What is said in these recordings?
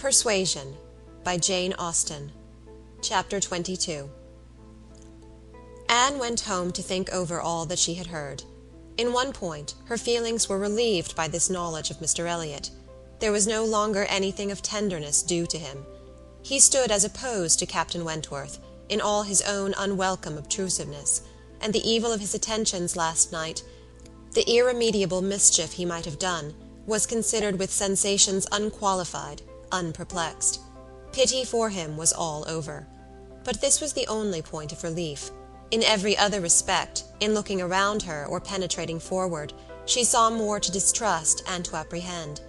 Persuasion by Jane Austen. Chapter 22. Anne went home to think over all that she had heard. In one point, her feelings were relieved by this knowledge of Mr. Elliot. There was no longer anything of tenderness due to him. He stood as opposed to Captain Wentworth, in all his own unwelcome obtrusiveness, and the evil of his attentions last night, the irremediable mischief he might have done, was considered with sensations unqualified, unperplexed. Pity for him was all over. But this was the only point of relief. In every other respect, in looking around her or penetrating forward, she saw more to distrust and to apprehend.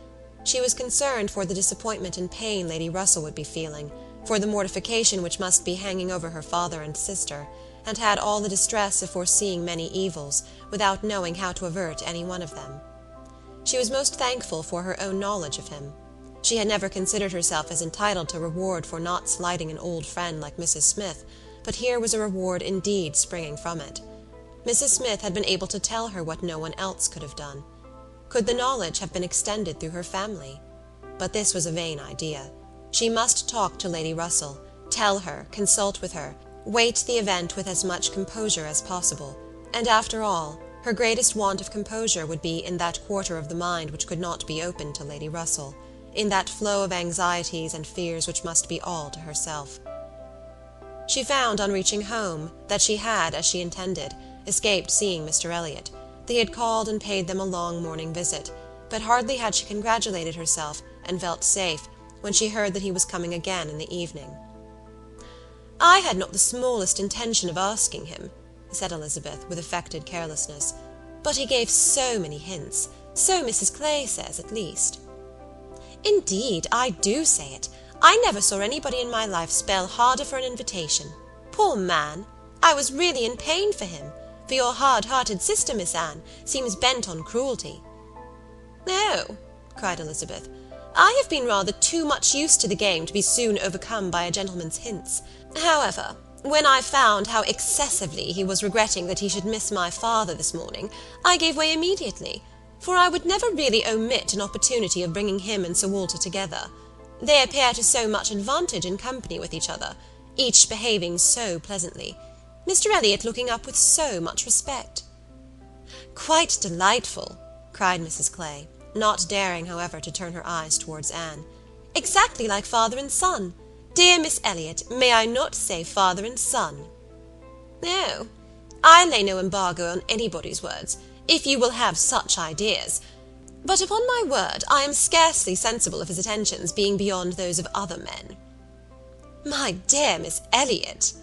She was concerned for the disappointment and pain Lady Russell would be feeling, for the mortification which must be hanging over her father and sister, and had all the distress of foreseeing many evils, without knowing how to avert any one of them. She was most thankful for her own knowledge of him. She had never considered herself as entitled to reward for not slighting an old friend like Mrs. Smith, but here was a reward indeed springing from it. Mrs. Smith had been able to tell her what no one else could have done. Could the knowledge have been extended through her family? But this was a vain idea. She must talk to Lady Russell, tell her, consult with her, wait the event with as much composure as possible, and after all, her greatest want of composure would be in that quarter of the mind which could not be opened to Lady Russell, in that flow of anxieties and fears which must be all to herself. She found on reaching home that she had, as she intended, escaped seeing Mr. Elliot. They had called and paid them a long morning visit, but hardly had she congratulated herself and felt safe when she heard that he was coming again in the evening. "I had not the smallest intention of asking him," said Elizabeth, with affected carelessness, "but he gave so many hints, so Mrs. Clay says, at least." "Indeed, I do say it. I never saw anybody in my life spell harder for an invitation. Poor man! I was really in pain for him, for your hard-hearted sister, Miss Anne, seems bent on cruelty." "Oh," cried Elizabeth, "I have been rather too much used to the game to be soon overcome by a gentleman's hints. However, when I found how excessively he was regretting that he should miss my father this morning, I gave way immediately, for I would never really omit an opportunity of bringing him and Sir Walter together. They appear to so much advantage in company with each other, each behaving so pleasantly, Mr. Elliot looking up with so much respect." "Quite delightful," cried Mrs. Clay, not daring, however, to turn her eyes towards Anne. "Exactly like father and son. Dear Miss Elliot, may I not say father and son?" "Oh, I lay no embargo on anybody's words, if you will have such ideas. But upon my word, I am scarcely sensible of his attentions being beyond those of other men." "My dear Miss Elliot!"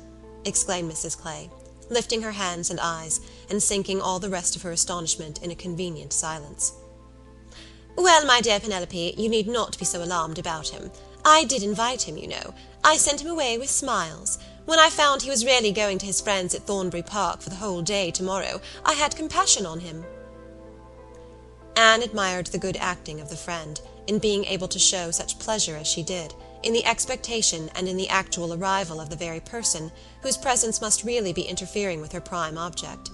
exclaimed Mrs. Clay, lifting her hands and eyes, and sinking all the rest of her astonishment in a convenient silence. "Well, my dear Penelope, you need not be so alarmed about him. I did invite him, you know. I sent him away with smiles. When I found he was really going to his friends at Thornbury Park for the whole day tomorrow, I had compassion on him." Anne admired the good acting of the friend, in being able to show such pleasure as she did, in the expectation and in the actual arrival of the very person whose presence must really be interfering with her prime object.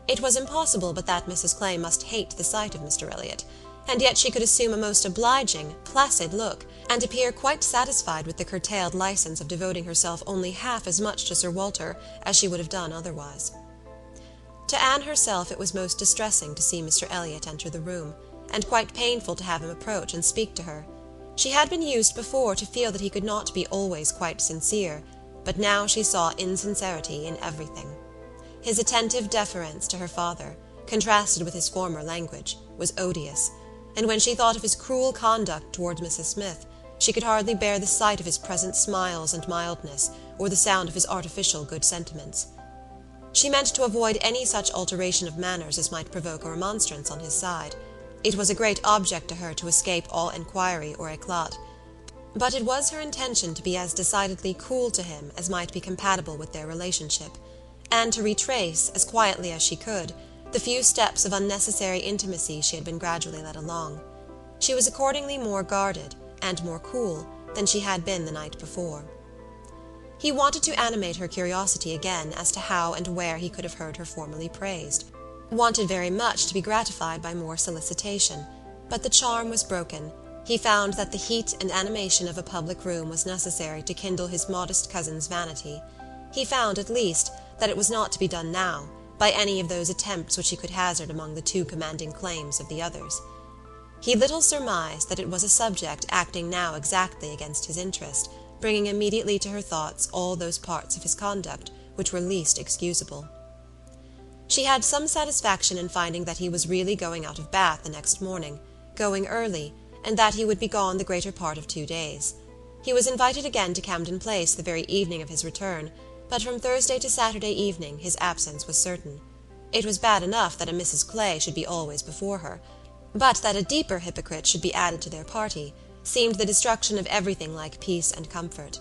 It was impossible but that Mrs. Clay must hate the sight of Mr. Elliot, and yet she could assume a most obliging, placid look, and appear quite satisfied with the curtailed licence of devoting herself only half as much to Sir Walter as she would have done otherwise. To Anne herself it was most distressing to see Mr. Elliot enter the room, and quite painful to have him approach and speak to her. She had been used before to feel that he could not be always quite sincere, but now she saw insincerity in everything. His attentive deference to her father, contrasted with his former language, was odious, and when she thought of his cruel conduct towards Mrs. Smith, she could hardly bear the sight of his present smiles and mildness, or the sound of his artificial good sentiments. She meant to avoid any such alteration of manners as might provoke a remonstrance on his side. It was a great object to her to escape all inquiry or éclat, but it was her intention to be as decidedly cool to him as might be compatible with their relationship, and to retrace, as quietly as she could, the few steps of unnecessary intimacy she had been gradually led along. She was accordingly more guarded, and more cool, than she had been the night before. He wanted to animate her curiosity again as to how and where he could have heard her formerly praised, wanted very much to be gratified by more solicitation, but the charm was broken, He found that the heat and animation of a public room was necessary to kindle his modest cousin's vanity. He found, at least, that it was not to be done now, by any of those attempts which he could hazard among the too commanding claims of the others. He little surmised that it was a subject acting now exactly against his interest, bringing immediately to her thoughts all those parts of his conduct which were least excusable. She had some satisfaction in finding that he was really going out of Bath the next morning, going early, and that he would be gone the greater part of 2 days. He was invited again to Camden Place the very evening of his return, but from Thursday to Saturday evening his absence was certain. It was bad enough that a Mrs. Clay should be always before her, but that a deeper hypocrite should be added to their party seemed the destruction of everything like peace and comfort.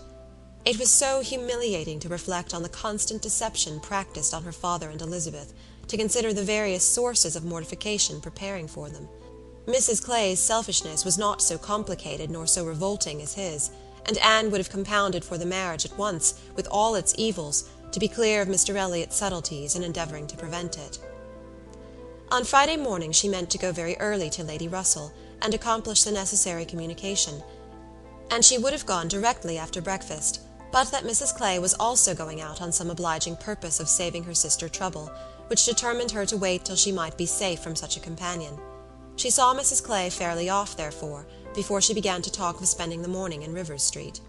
It was so humiliating to reflect on the constant deception practised on her father and Elizabeth, to consider the various sources of mortification preparing for them. Mrs. Clay's selfishness was not so complicated nor so revolting as his, and Anne would have compounded for the marriage at once, with all its evils, to be clear of Mr. Elliot's subtleties in endeavouring to prevent it. On Friday morning she meant to go very early to Lady Russell, and accomplish the necessary communication, and she would have gone directly after breakfast, but that Mrs. Clay was also going out on some obliging purpose of saving her sister trouble, which determined her to wait till she might be safe from such a companion. She saw Mrs. Clay fairly off, therefore, before she began to talk of spending the morning in Rivers Street.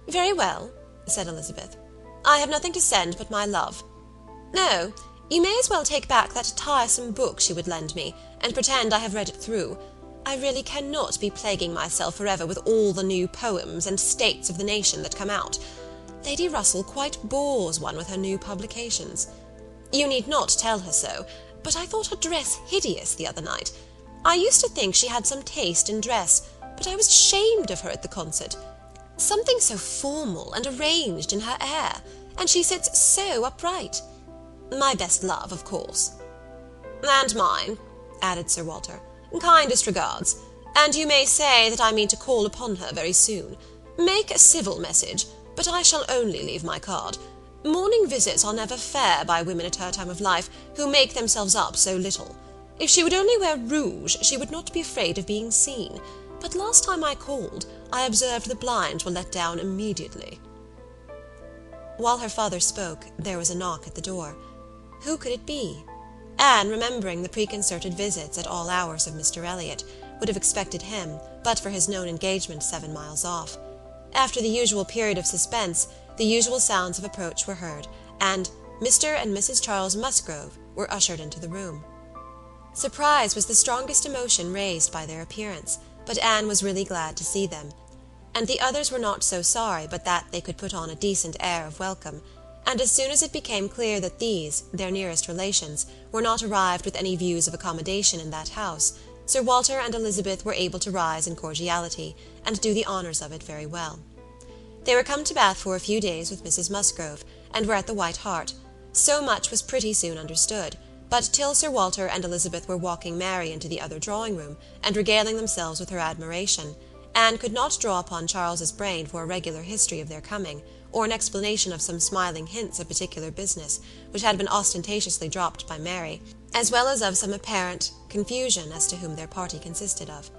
"Very well," said Elizabeth. "I have nothing to send but my love. No, you may as well take back that tiresome book she would lend me, and pretend I have read it through. I really cannot be plaguing myself forever with all the new poems and states of the nation that come out. Lady Russell quite bores one with her new publications. You need not tell her so, but I thought her dress hideous the other night. I used to think she had some taste in dress, but I was ashamed of her at the concert. Something so formal and arranged in her air, and she sits so upright. My best love, of course." "And mine," added Sir Walter. "Kindest regards, and you may say that I mean to call upon her very soon. Make a civil message, but I shall only leave my card. Morning visits are never fair by women at her time of life, who make themselves up so little. If she would only wear rouge, she would not be afraid of being seen, but last time I called, I observed the blinds were let down immediately." While her father spoke, there was a knock at the door. Who could it be? Anne, remembering the preconcerted visits at all hours of Mr. Elliot, would have expected him, but for his known engagement 7 miles off. After the usual period of suspense, the usual sounds of approach were heard, and Mr. and Mrs. Charles Musgrove were ushered into the room. Surprise was the strongest emotion raised by their appearance, but Anne was really glad to see them, and the others were not so sorry but that they could put on a decent air of welcome, and as soon as it became clear that these, their nearest relations, were not arrived with any views of accommodation in that house, Sir Walter and Elizabeth were able to rise in cordiality, and do the honours of it very well. They were come to Bath for a few days with Mrs. Musgrove, and were at the White Hart. So much was pretty soon understood, but till Sir Walter and Elizabeth were walking Mary into the other drawing-room, and regaling themselves with her admiration, Anne could not draw upon Charles's brain for a regular history of their coming, or an explanation of some smiling hints of particular business, which had been ostentatiously dropped by Mary, as well as of some apparent confusion as to whom their party consisted of.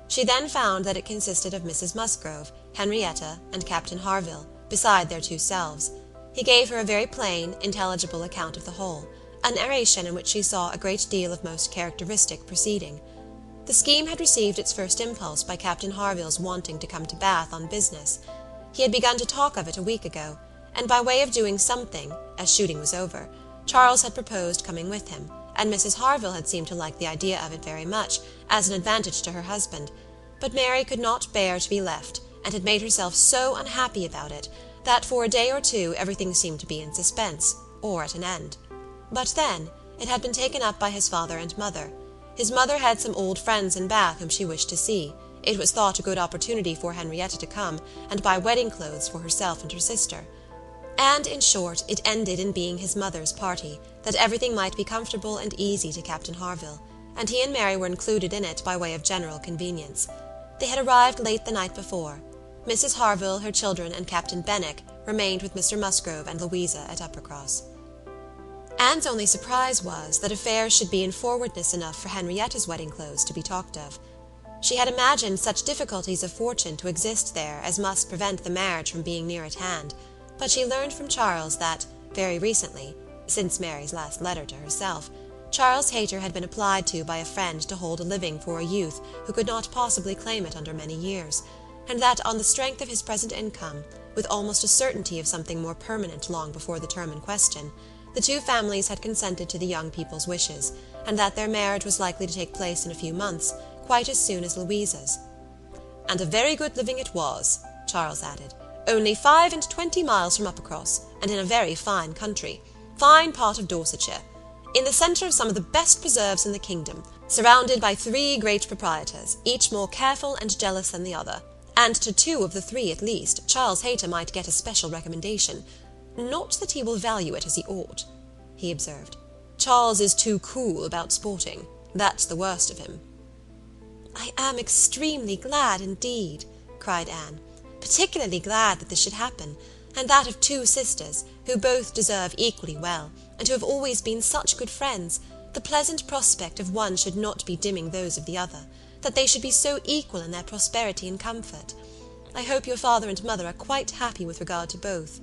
She then found that it consisted of Mrs. Musgrove, Henrietta, and Captain Harville, beside their 2 selves. He gave her a very plain, intelligible account of the whole, a narration in which she saw a great deal of most characteristic proceeding. The scheme had received its first impulse by Captain Harville's wanting to come to Bath on business. He had begun to talk of it a week ago, and by way of doing something, as shooting was over, Charles had proposed coming with him, and Mrs. Harville had seemed to like the idea of it very much, as an advantage to her husband, but Mary could not bear to be left, and had made herself so unhappy about it, that for a day or 2 everything seemed to be in suspense, or at an end. But then, it had been taken up by his father and mother. His mother had some old friends in Bath whom she wished to see. It was thought a good opportunity for Henrietta to come, and buy wedding clothes for herself and her sister. And, in short, it ended in being his mother's party, that everything might be comfortable and easy to Captain Harville, and he and Mary were included in it by way of general convenience. They had arrived late the night before. Mrs. Harville, her children, and Captain Benwick remained with Mr. Musgrove and Louisa at Uppercross. Anne's only surprise was that affairs should be in forwardness enough for Henrietta's wedding clothes to be talked of. She had imagined such difficulties of fortune to exist there as must prevent the marriage from being near at hand, but she learned from Charles that, very recently, since Mary's last letter to herself, Charles Hayter had been applied to by a friend to hold a living for a youth who could not possibly claim it under many years, and that on the strength of his present income, with almost a certainty of something more permanent long before the term in question, the two families had consented to the young people's wishes, and that their marriage was likely to take place in a few months, quite as soon as Louisa's. "And a very good living it was," Charles added, "only 25 miles from Uppercross, and in a very fine country, fine part of Dorsetshire, in the centre of some of the best preserves in the kingdom, surrounded by 3 great proprietors, each more careful and jealous than the other, and to 2 of the 3 at least Charles Hayter might get a special recommendation. Not that he will value it as he ought," he observed. "Charles is too cool about sporting. That's the worst of him." "I am extremely glad indeed," cried Anne, "particularly glad that this should happen, and that of 2 sisters, who both deserve equally well, and who have always been such good friends, the pleasant prospect of one should not be dimming those of the other, that they should be so equal in their prosperity and comfort. I hope your father and mother are quite happy with regard to both."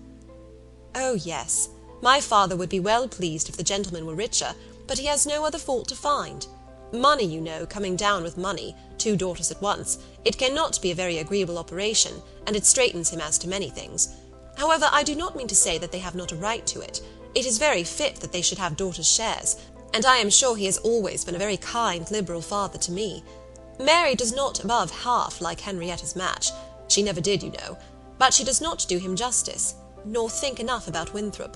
"Oh, yes. My father would be well pleased if the gentleman were richer, but he has no other fault to find. Money, you know, coming down with money, 2 daughters at once, it cannot be a very agreeable operation, and it straightens him as to many things. However, I do not mean to say that they have not a right to it. It is very fit that they should have daughters' shares, and I am sure he has always been a very kind, liberal father to me. Mary does not above half like Henrietta's match. She never did, you know. But she does not do him justice, nor think enough about Winthrop.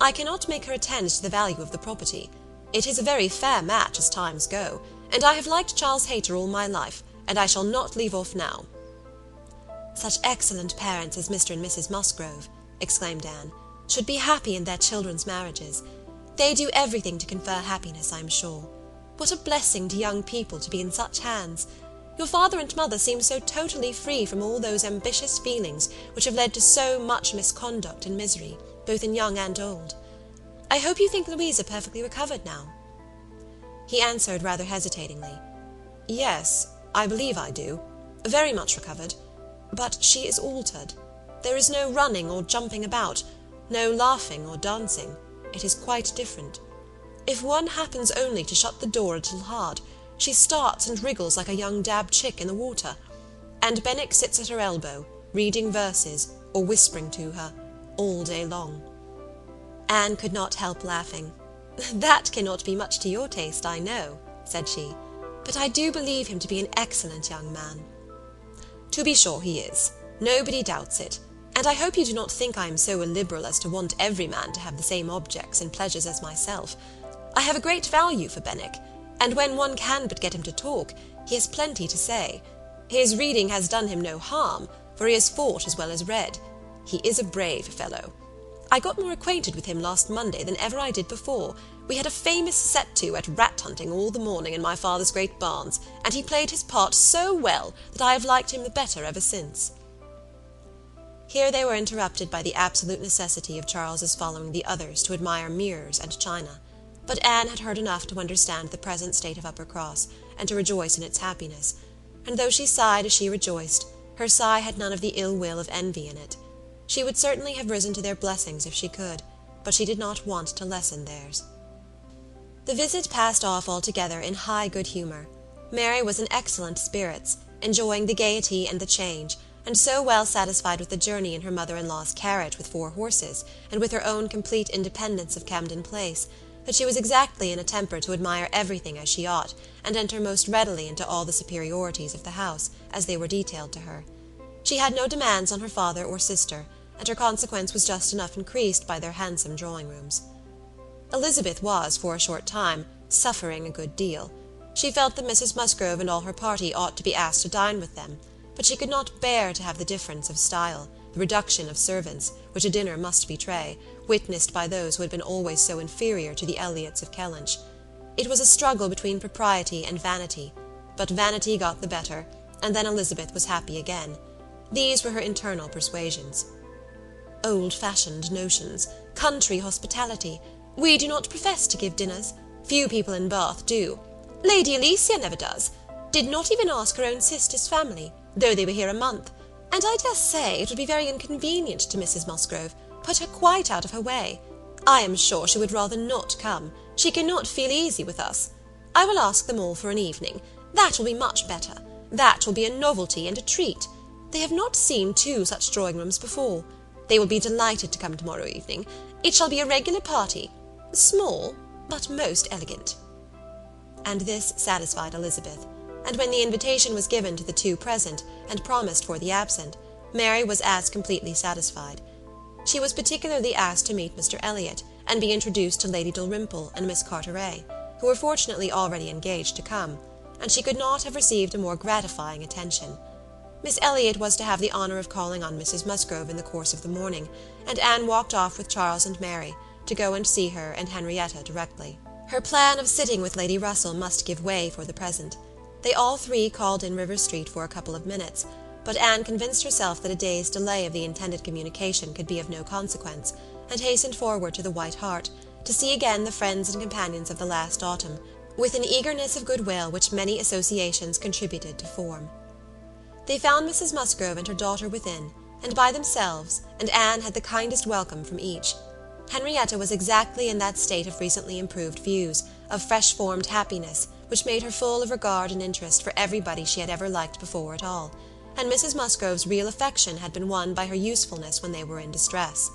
I cannot make her attend to the value of the property. It is a very fair match as times go, and I have liked Charles Hayter all my life, and I shall not leave off now." "Such excellent parents as Mr. and Mrs. Musgrove," exclaimed Anne, "should be happy in their children's marriages. They do everything to confer happiness, I am sure. What a blessing to young people to be in such hands! Your father and mother seem so totally free from all those ambitious feelings which have led to so much misconduct and misery, both in young and old. I hope you think Louisa perfectly recovered now?" He answered rather hesitatingly, "Yes, I believe I do. Very much recovered. But she is altered. There is no running or jumping about, no laughing or dancing. It is quite different. If one happens only to shut the door a little hard, she starts and wriggles like a young dab chick in the water, and Benwick sits at her elbow, reading verses, or whispering to her, all day long." Anne could not help laughing. "That cannot be much to your taste, I know," said she, "but I do believe him to be an excellent young man." "To be sure he is. Nobody doubts it. And I hope you do not think I am so illiberal as to want every man to have the same objects and pleasures as myself. I have a great value for Benwick, and when one can but get him to talk, he has plenty to say. His reading has done him no harm, for he has fought as well as read. He is a brave fellow. I got more acquainted with him last Monday than ever I did before. We had a famous set-to at rat-hunting all the morning in my father's great barns, and he played his part so well that I have liked him the better ever since." Here they were interrupted by the absolute necessity of Charles's following the others to admire mirrors and china, but Anne had heard enough to understand the present state of Uppercross, and to rejoice in its happiness, and though she sighed as she rejoiced, her sigh had none of the ill will of envy in it. She would certainly have risen to their blessings if she could, but she did not want to lessen theirs. The visit passed off altogether in high good humour. Mary was in excellent spirits, enjoying the gaiety and the change, and so well satisfied with the journey in her mother-in-law's carriage with 4 horses, and with her own complete independence of Camden Place, that she was exactly in a temper to admire everything as she ought, and enter most readily into all the superiorities of the house, as they were detailed to her. She had no demands on her father or sister, and her consequence was just enough increased by their handsome drawing-rooms. Elizabeth was, for a short time, suffering a good deal. She felt that Mrs. Musgrove and all her party ought to be asked to dine with them, but she could not bear to have the difference of style, the reduction of servants, which a dinner must betray, witnessed by those who had been always so inferior to the Elliots of Kellynch. It was a struggle between propriety and vanity, but vanity got the better, and then Elizabeth was happy again. These were her internal persuasions. "Old-fashioned notions, country hospitality. We do not profess to give dinners. Few people in Bath do. Lady Alicia never does. did not even ask her own sister's family, though they were here a month, and I dare say it would be very inconvenient to Mrs. Musgrove, put her quite out of her way. I am sure she would rather not come. She cannot feel easy with us. I will ask them all for an evening. That will be much better. That will be a novelty and a treat. They have not seen two such drawing-rooms before. They will be delighted to come tomorrow evening. It shall be a regular party, small, but most elegant." And this satisfied Elizabeth, and when the invitation was given to the two present, and promised for the absent, Mary was as completely satisfied. She was particularly asked to meet Mr. Elliot, and be introduced to Lady Dalrymple and Miss Carteret, who were fortunately already engaged to come, and she could not have received a more gratifying attention. Miss Elliot was to have the honour of calling on Mrs. Musgrove in the course of the morning, and Anne walked off with Charles and Mary, to go and see her and Henrietta directly. Her plan of sitting with Lady Russell must give way for the present. They all three called in Rivers Street for a couple of minutes, but Anne convinced herself that a day's delay of the intended communication could be of no consequence, and hastened forward to the White Hart, to see again the friends and companions of the last autumn, with an eagerness of goodwill which many associations contributed to form. They found Mrs. Musgrove and her daughter within, and by themselves, and Anne had the kindest welcome from each. Henrietta was exactly in that state of recently improved views, of fresh-formed happiness, which made her full of regard and interest for everybody she had ever liked before at all, and Mrs. Musgrove's real affection had been won by her usefulness when they were in distress.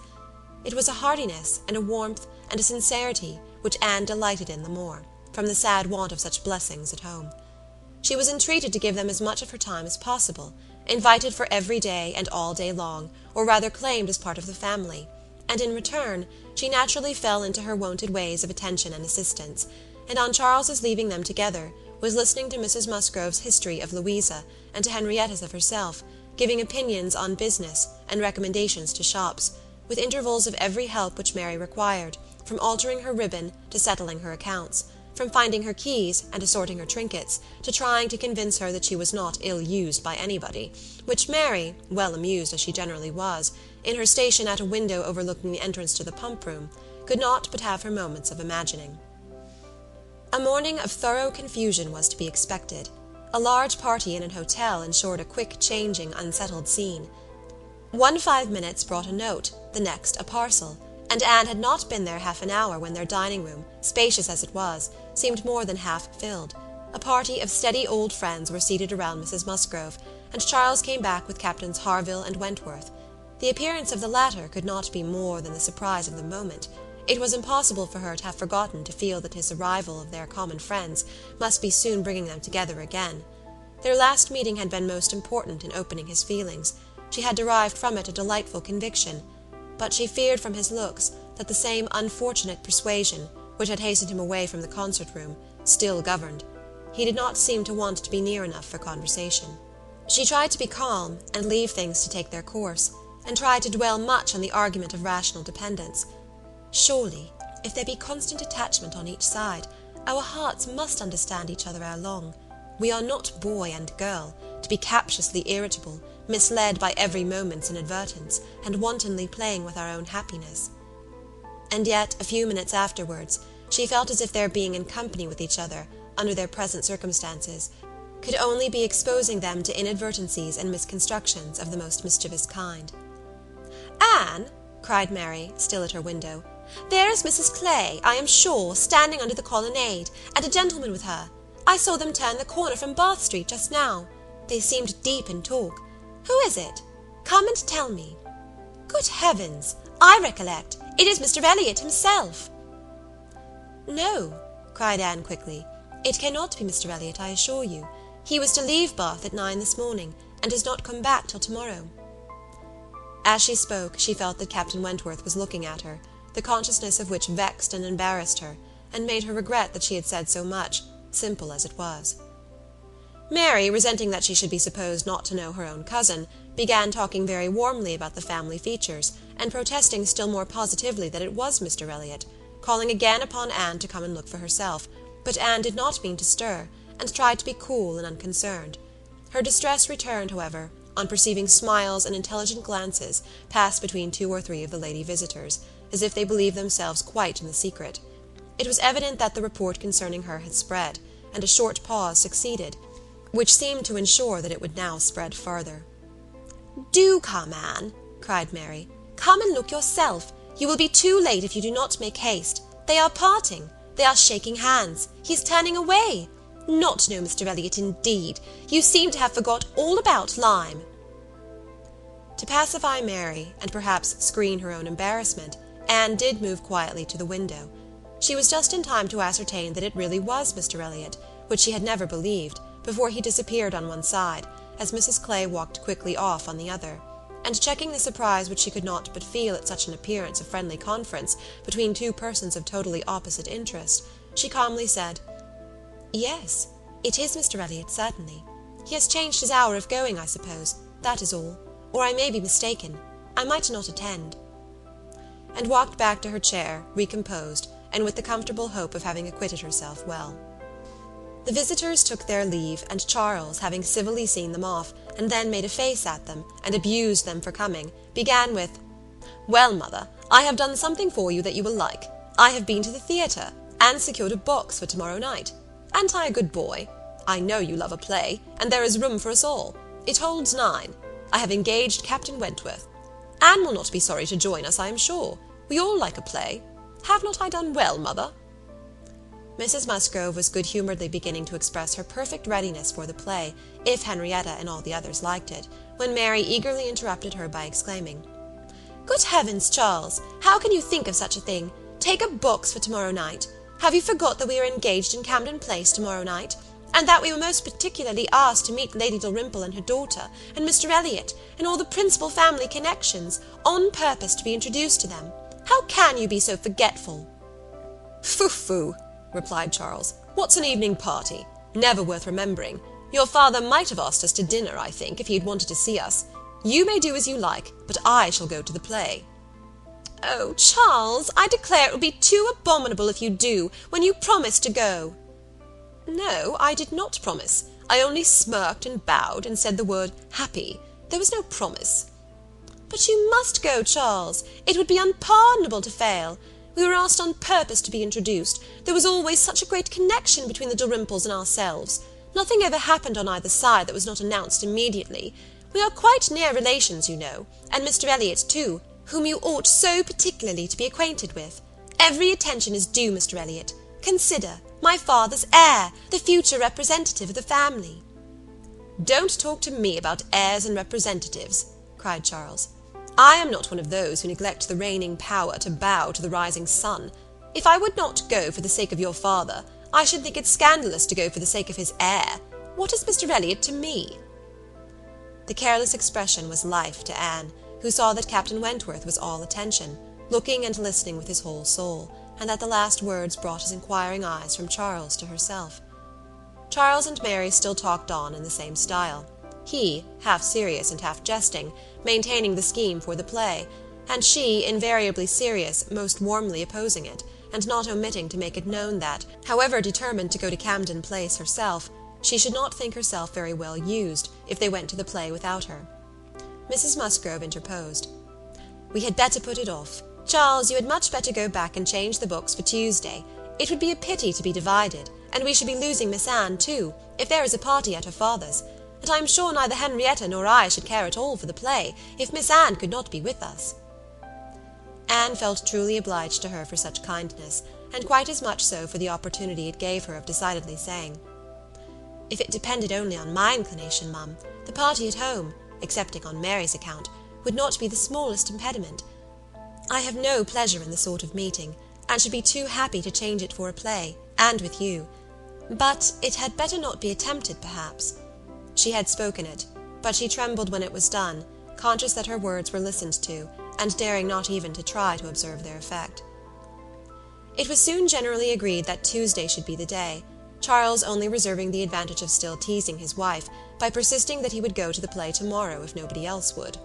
It was a heartiness, and a warmth, and a sincerity, which Anne delighted in the more, from the sad want of such blessings at home. She was entreated to give them as much of her time as possible, invited for every day and all day long, or rather claimed as part of the family, and in return she naturally fell into her wonted ways of attention and assistance, and on Charles's leaving them together, was listening to Mrs. Musgrove's history of Louisa, and to Henrietta's of herself, giving opinions on business, and recommendations to shops, with intervals of every help which Mary required, from altering her ribbon to settling her accounts, from finding her keys and assorting her trinkets, to trying to convince her that she was not ill-used by anybody, which Mary, well amused as she generally was, in her station at a window overlooking the entrance to the pump-room, could not but have her moments of imagining. A morning of thorough confusion was to be expected. A large party in an hotel ensured a quick, changing, unsettled scene. 5 minutes brought a note, the next a parcel, and Anne had not been there half an hour when their dining-room, spacious as it was, seemed more than half filled. A party of steady old friends were seated around Mrs. Musgrove, and Charles came back with Captains Harville and Wentworth. The appearance of the latter could not be more than the surprise of the moment. It was impossible for her to have forgotten to feel that his arrival of their common friends must be soon bringing them together again. Their last meeting had been most important in opening his feelings. She had derived from it a delightful conviction, but she feared from his looks that the same unfortunate persuasion, which had hastened him away from the concert-room, still governed. He did not seem to want to be near enough for conversation. She tried to be calm, and leave things to take their course, and tried to dwell much on the argument of rational dependence. Surely, if there be constant attachment on each side, our hearts must understand each other ere long. We are not boy and girl, to be captiously irritable, misled by every moment's inadvertence, and wantonly playing with our own happiness. And yet, a few minutes afterwards, she felt as if their being in company with each other, under their present circumstances, could only be exposing them to inadvertencies and misconstructions of the most mischievous kind. "Anne," cried Mary, still at her window, "there is Mrs. Clay, I am sure, standing under the colonnade, and a gentleman with her. I saw them turn the corner from Bath Street just now. They seemed deep in talk. Who is it? Come and tell me. Good heavens! I recollect. It is Mr. Elliot himself." "No," cried Anne quickly. "It cannot be Mr. Elliot, I assure you. He was to leave Bath at 9 this morning, and does not come back till tomorrow." As she spoke, she felt that Captain Wentworth was looking at her, the consciousness of which vexed and embarrassed her, and made her regret that she had said so much, simple as it was. Mary, resenting that she should be supposed not to know her own cousin, began talking very warmly about the family features, and protesting still more positively that it was Mr. Elliot, calling again upon Anne to come and look for herself, but Anne did not mean to stir, and tried to be cool and unconcerned. Her distress returned, however, on perceiving smiles and intelligent glances pass between 2 or 3 of the lady visitors, as if they believed themselves quite in the secret. It was evident that the report concerning her had spread, and a short pause succeeded, which seemed to ensure that it would now spread farther. "Do come, Anne," cried Mary. "Come and look yourself. You will be too late if you do not make haste. They are parting. They are shaking hands. He is turning away. Not know Mr. Elliot, indeed. You seem to have forgot all about Lyme." To pacify Mary, and perhaps screen her own embarrassment, Anne did move quietly to the window. She was just in time to ascertain that it really was Mr. Elliot, which she had never believed, before he disappeared on one side, as Mrs. Clay walked quickly off on the other, and checking the surprise which she could not but feel at such an appearance of friendly conference between two persons of totally opposite interest, she calmly said, "Yes, it is Mr. Elliot, certainly. He has changed his hour of going, I suppose, that is all, or I may be mistaken. I might not attend," and walked back to her chair, recomposed, and with the comfortable hope of having acquitted herself well. The visitors took their leave, and Charles, having civilly seen them off, and then made a face at them, and abused them for coming, began with, "Well, mother, I have done something for you that you will like. I have been to the theatre, and secured a box for tomorrow night. An't I a good boy? I know you love a play, and there is room for us all. It holds 9. I have engaged Captain Wentworth. Anne will not be sorry to join us, I am sure. We all like a play. Have not I done well, mother?" Mrs. Musgrove was good-humouredly beginning to express her perfect readiness for the play, if Henrietta and all the others liked it, when Mary eagerly interrupted her by exclaiming, "Good heavens, Charles! How can you think of such a thing? Take a box for tomorrow night! Have you forgot that we are engaged in Camden Place tomorrow night, and that we were most particularly asked to meet Lady Dalrymple and her daughter, and Mr. Elliot, and all the principal family connections, on purpose to be introduced to them? How can you be so forgetful?" "Phoo-phoo!" replied Charles. "What's an evening party? Never worth remembering. Your father might have asked us to dinner, I think, if he had wanted to see us. You may do as you like, but I shall go to the play." "Oh, Charles, I declare it will be too abominable if you do, when you promised to go." "No, I did not promise. I only smirked and bowed, and said the word happy. There was no promise." "But you must go, Charles. It would be unpardonable to fail. We were asked on purpose to be introduced. There was always such a great connection between the Dalrymples and ourselves. Nothing ever happened on either side that was not announced immediately. We are quite near relations, you know, and Mr. Elliot too, whom you ought so particularly to be acquainted with. Every attention is due Mr. Elliot. Consider, my father's heir, the future representative of the family." "Don't talk to me about heirs and representatives," cried Charles. "I am not one of those who neglect the reigning power to bow to the rising sun. If I would not go for the sake of your father, I should think it scandalous to go for the sake of his heir. What is Mr. Elliot to me?" The careless expression was life to Anne, who saw that Captain Wentworth was all attention, looking and listening with his whole soul, and that the last words brought his inquiring eyes from Charles to herself. Charles and Mary still talked on in the same style. He, half serious and half jesting, maintaining the scheme for the play, and she, invariably serious, most warmly opposing it, and not omitting to make it known that, however determined to go to Camden Place herself, she should not think herself very well used if they went to the play without her. Mrs. Musgrove interposed. "We had better put it off. Charles, you had much better go back and change the books for Tuesday. It would be a pity to be divided, and we should be losing Miss Anne too, if there is a party at her father's, and I am sure neither Henrietta nor I should care at all for the play, if Miss Anne could not be with us." Anne felt truly obliged to her for such kindness, and quite as much so for the opportunity it gave her of decidedly saying, "If it depended only on my inclination, ma'am, the party at home, excepting on Mary's account, would not be the smallest impediment. I have no pleasure in the sort of meeting, and should be too happy to change it for a play, and with you. But it had better not be attempted, perhaps." She had spoken it, but she trembled when it was done, conscious that her words were listened to, and daring not even to try to observe their effect. It was soon generally agreed that Tuesday should be the day, Charles only reserving the advantage of still teasing his wife, by persisting that he would go to the play tomorrow if nobody else would.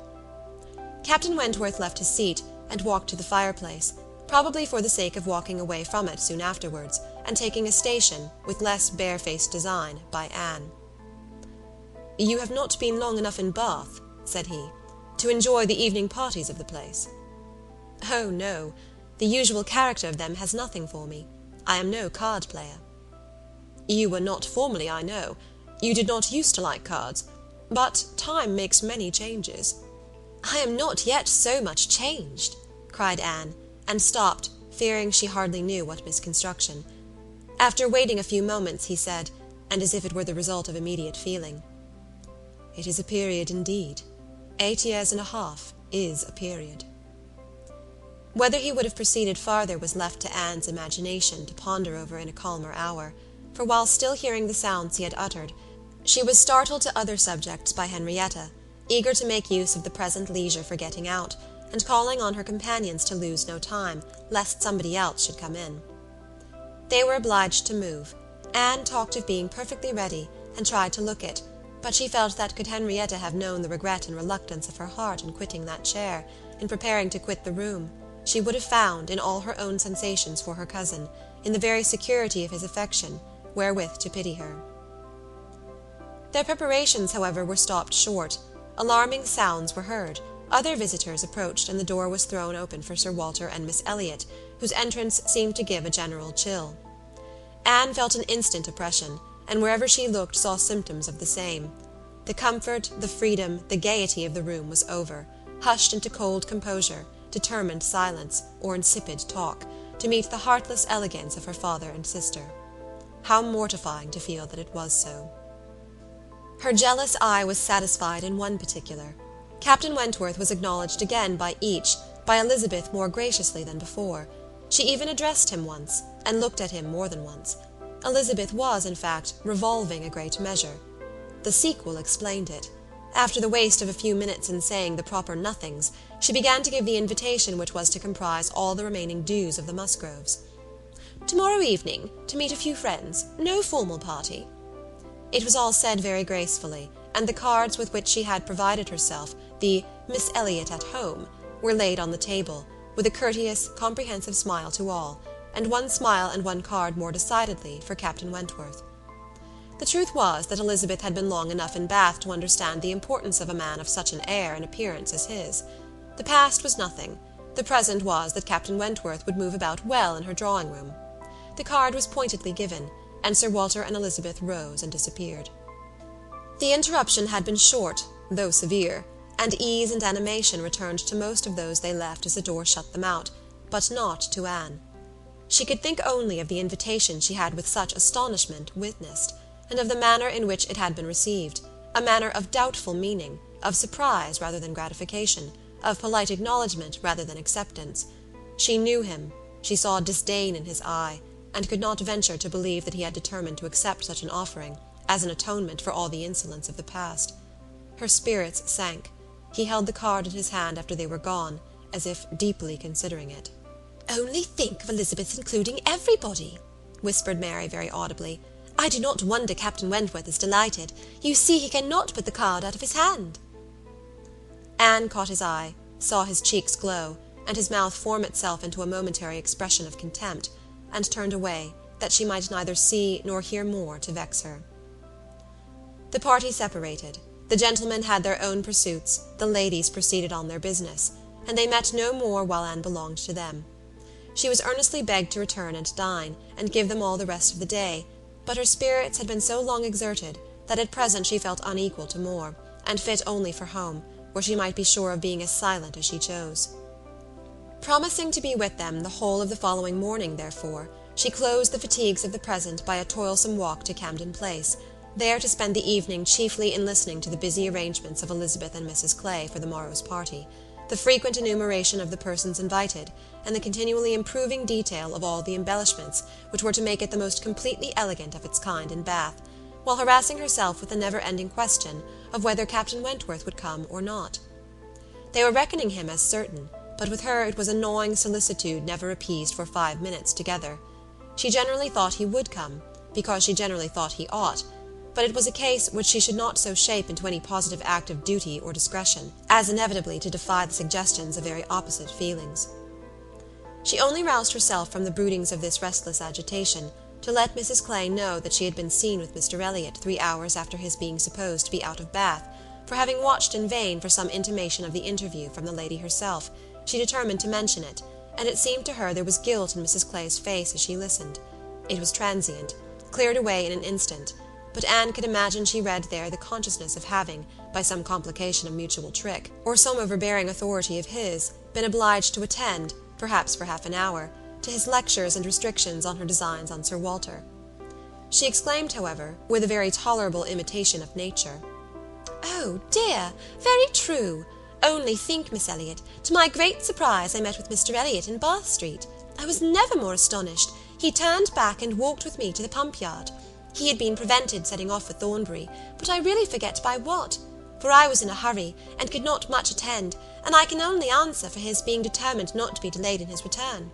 Captain Wentworth left his seat, and walked to the fireplace, probably for the sake of walking away from it soon afterwards, and taking a station, with less barefaced design, by Anne. "You have not been long enough in Bath," said he, "to enjoy the evening parties of the place." "Oh, no. The usual character of them has nothing for me. I am no card-player." "You were not formerly, I know. You did not used to like cards, but time makes many changes." "I am not yet so much changed," cried Anne, and stopped, fearing she hardly knew what misconstruction. After waiting a few moments, he said, and as if it were the result of immediate feeling, "It is a period indeed. 8 years and a half is a period." Whether he would have proceeded farther was left to Anne's imagination to ponder over in a calmer hour, for while still hearing the sounds he had uttered, she was startled to other subjects by Henrietta, eager to make use of the present leisure for getting out, and calling on her companions to lose no time, lest somebody else should come in. They were obliged to move. Anne talked of being perfectly ready, and tried to look it, but she felt that could Henrietta have known the regret and reluctance of her heart in quitting that chair, in preparing to quit the room, she would have found, in all her own sensations for her cousin, in the very security of his affection, wherewith to pity her. Their preparations, however, were stopped short. Alarming sounds were heard, other visitors approached, and the door was thrown open for Sir Walter and Miss Elliot, whose entrance seemed to give a general chill. Anne felt an instant oppression, and wherever she looked saw symptoms of the same. The comfort, the freedom, the gaiety of the room was over, hushed into cold composure, determined silence, or insipid talk, to meet the heartless elegance of her father and sister. How mortifying to feel that it was so. Her jealous eye was satisfied in one particular. Captain Wentworth was acknowledged again by each, by Elizabeth more graciously than before. She even addressed him once, and looked at him more than once. Elizabeth was, in fact, revolving a great measure. The sequel explained it. After the waste of a few minutes in saying the proper nothings, she began to give the invitation which was to comprise all the remaining dues of the Musgroves. "Tomorrow evening, to meet a few friends, no formal party." It was all said very gracefully, and the cards with which she had provided herself, the "Miss Elliot at home," were laid on the table, with a courteous, comprehensive smile to all, and one smile and one card more decidedly for Captain Wentworth. The truth was that Elizabeth had been long enough in Bath to understand the importance of a man of such an air and appearance as his. The past was nothing. The present was that Captain Wentworth would move about well in her drawing-room. The card was pointedly given, and Sir Walter and Elizabeth rose and disappeared. The interruption had been short, though severe, and ease and animation returned to most of those they left as the door shut them out, but not to Anne. She could think only of the invitation she had with such astonishment witnessed, and of the manner in which it had been received, a manner of doubtful meaning, of surprise rather than gratification, of polite acknowledgment rather than acceptance. She knew him, she saw disdain in his eye, and could not venture to believe that he had determined to accept such an offering, as an atonement for all the insolence of the past. Her spirits sank. He held the card in his hand after they were gone, as if deeply considering it. "Only think of Elizabeth's including everybody," whispered Mary very audibly. "I do not wonder Captain Wentworth is delighted. You see he cannot put the card out of his hand." Anne caught his eye, saw his cheeks glow, and his mouth form itself into a momentary expression of contempt, and turned away, that she might neither see nor hear more to vex her. The party separated. The gentlemen had their own pursuits, the ladies proceeded on their business, and they met no more while Anne belonged to them. She was earnestly begged to return and dine, and give them all the rest of the day, but her spirits had been so long exerted that at present she felt unequal to more, and fit only for home, where she might be sure of being as silent as she chose. Promising to be with them the whole of the following morning, therefore, she closed the fatigues of the present by a toilsome walk to Camden Place, there to spend the evening chiefly in listening to the busy arrangements of Elizabeth and Mrs. Clay for the morrow's party, the frequent enumeration of the persons invited, and the continually improving detail of all the embellishments which were to make it the most completely elegant of its kind in Bath, while harassing herself with the never-ending question of whether Captain Wentworth would come or not. They were reckoning him as certain, but with her it was a gnawing solicitude never appeased for 5 minutes together. She generally thought he would come, because she generally thought he ought, but it was a case which she should not so shape into any positive act of duty or discretion, as inevitably to defy the suggestions of very opposite feelings. She only roused herself from the broodings of this restless agitation, to let Mrs. Clay know that she had been seen with Mr. Elliot 3 hours after his being supposed to be out of Bath, for having watched in vain for some intimation of the interview from the lady herself, she determined to mention it, and it seemed to her there was guilt in Mrs. Clay's face as she listened. It was transient, cleared away in an instant, but Anne could imagine she read there the consciousness of having, by some complication of mutual trick, or some overbearing authority of his, been obliged to attend, perhaps for half an hour, to his lectures and restrictions on her designs on Sir Walter. She exclaimed, however, with a very tolerable imitation of nature, "Oh, dear, very true. Only think, Miss Elliot, to my great surprise I met with Mr. Elliot in Bath Street. I was never more astonished. He turned back and walked with me to the pump-yard. He had been prevented setting off for Thornbury, but I really forget by what, for I was in a hurry, and could not much attend, and I can only answer for his being determined not to be delayed in his return.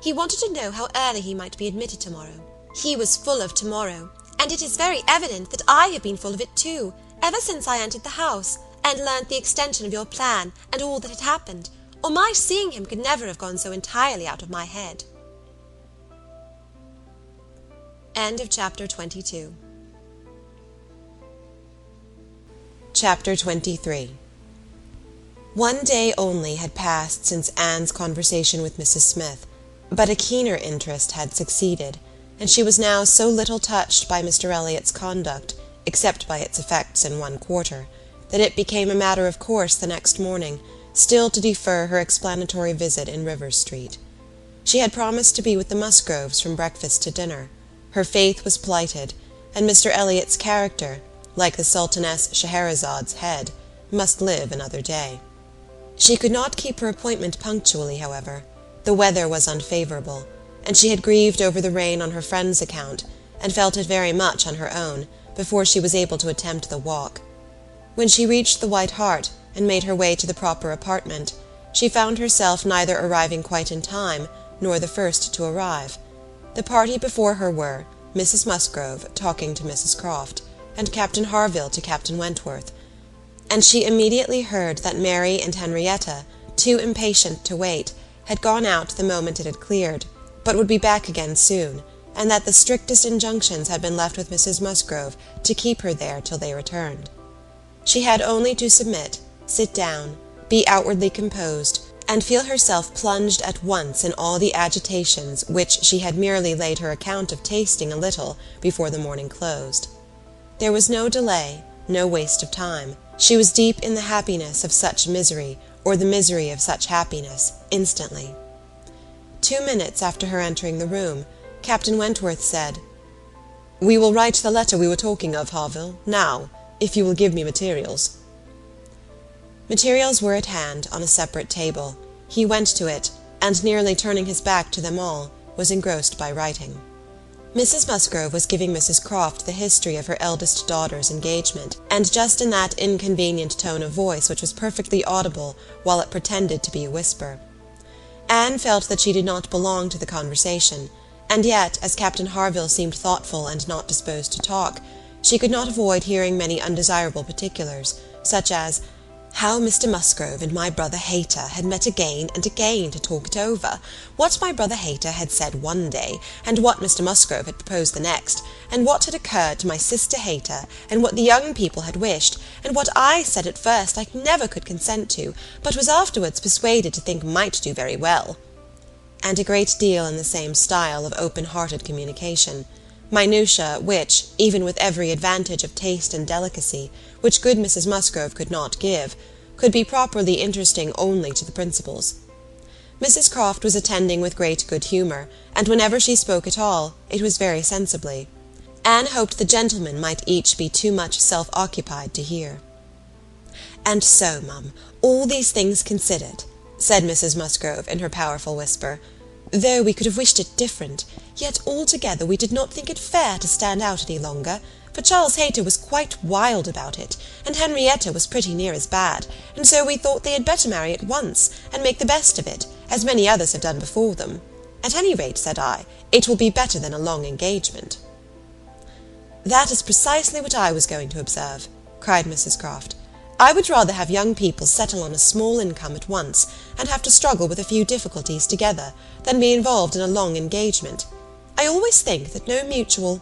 He wanted to know how early he might be admitted tomorrow. He was full of tomorrow, and it is very evident that I have been full of it too, ever since I entered the house, and learnt the extension of your plan, and all that had happened, or my seeing him could never have gone so entirely out of my head." End of chapter 22. Chapter 23. One day only had passed since Anne's conversation with Mrs. Smith, but a keener interest had succeeded, and she was now so little touched by Mr. Elliot's conduct, except by its effects in one quarter, that it became a matter of course the next morning still to defer her explanatory visit in Rivers Street. She had promised to be with the Musgroves from breakfast to dinner. Her faith was plighted, and Mr. Elliot's character, like the Sultaness Scheherazade's head, must live another day. She could not keep her appointment punctually, however. The weather was unfavourable, and she had grieved over the rain on her friend's account, and felt it very much on her own, before she was able to attempt the walk. When she reached the White Hart, and made her way to the proper apartment, she found herself neither arriving quite in time, nor the first to arrive. The party before her were Mrs. Musgrove talking to Mrs. Croft, and Captain Harville to Captain Wentworth, and she immediately heard that Mary and Henrietta, too impatient to wait, had gone out the moment it had cleared, but would be back again soon, and that the strictest injunctions had been left with Mrs. Musgrove to keep her there till they returned. She had only to submit, sit down, be outwardly composed, and feel herself plunged at once in all the agitations which she had merely laid her account of tasting a little before the morning closed. There was no delay, no waste of time. She was deep in the happiness of such misery, or the misery of such happiness, instantly. 2 minutes after her entering the room, Captain Wentworth said, "We will write the letter we were talking of, Harville, now, if you will give me materials." Materials were at hand, on a separate table. He went to it, and nearly turning his back to them all, was engrossed by writing. Mrs. Musgrove was giving Mrs. Croft the history of her eldest daughter's engagement, and just in that inconvenient tone of voice which was perfectly audible while it pretended to be a whisper. Anne felt that she did not belong to the conversation, and yet, as Captain Harville seemed thoughtful and not disposed to talk, she could not avoid hearing many undesirable particulars, such as how Mr. Musgrove and my brother Hayter had met again and again to talk it over, what my brother Hayter had said one day, and what Mr. Musgrove had proposed the next, and what had occurred to my sister Hayter, and what the young people had wished, and what I said at first I never could consent to, but was afterwards persuaded to think might do very well. And a great deal in the same style of open-hearted communication, minutiae which, even with every advantage of taste and delicacy, which good Mrs. Musgrove could not give, could be properly interesting only to the principals. Mrs. Croft was attending with great good humour, and whenever she spoke at all, it was very sensibly. Anne hoped the gentlemen might each be too much self-occupied to hear. "And so, mum, all these things considered," said Mrs. Musgrove in her powerful whisper, "though we could have wished it different, yet altogether we did not think it fair to stand out any longer, for Charles Hayter was quite wild about it, and Henrietta was pretty near as bad, and so we thought they had better marry at once, and make the best of it, as many others have done before them. At any rate, said I, it will be better than a long engagement." "That is precisely what I was going to observe," cried Mrs. Croft. "I would rather have young people settle on a small income at once, and have to struggle with a few difficulties together, than be involved in a long engagement. I always think that no mutual—"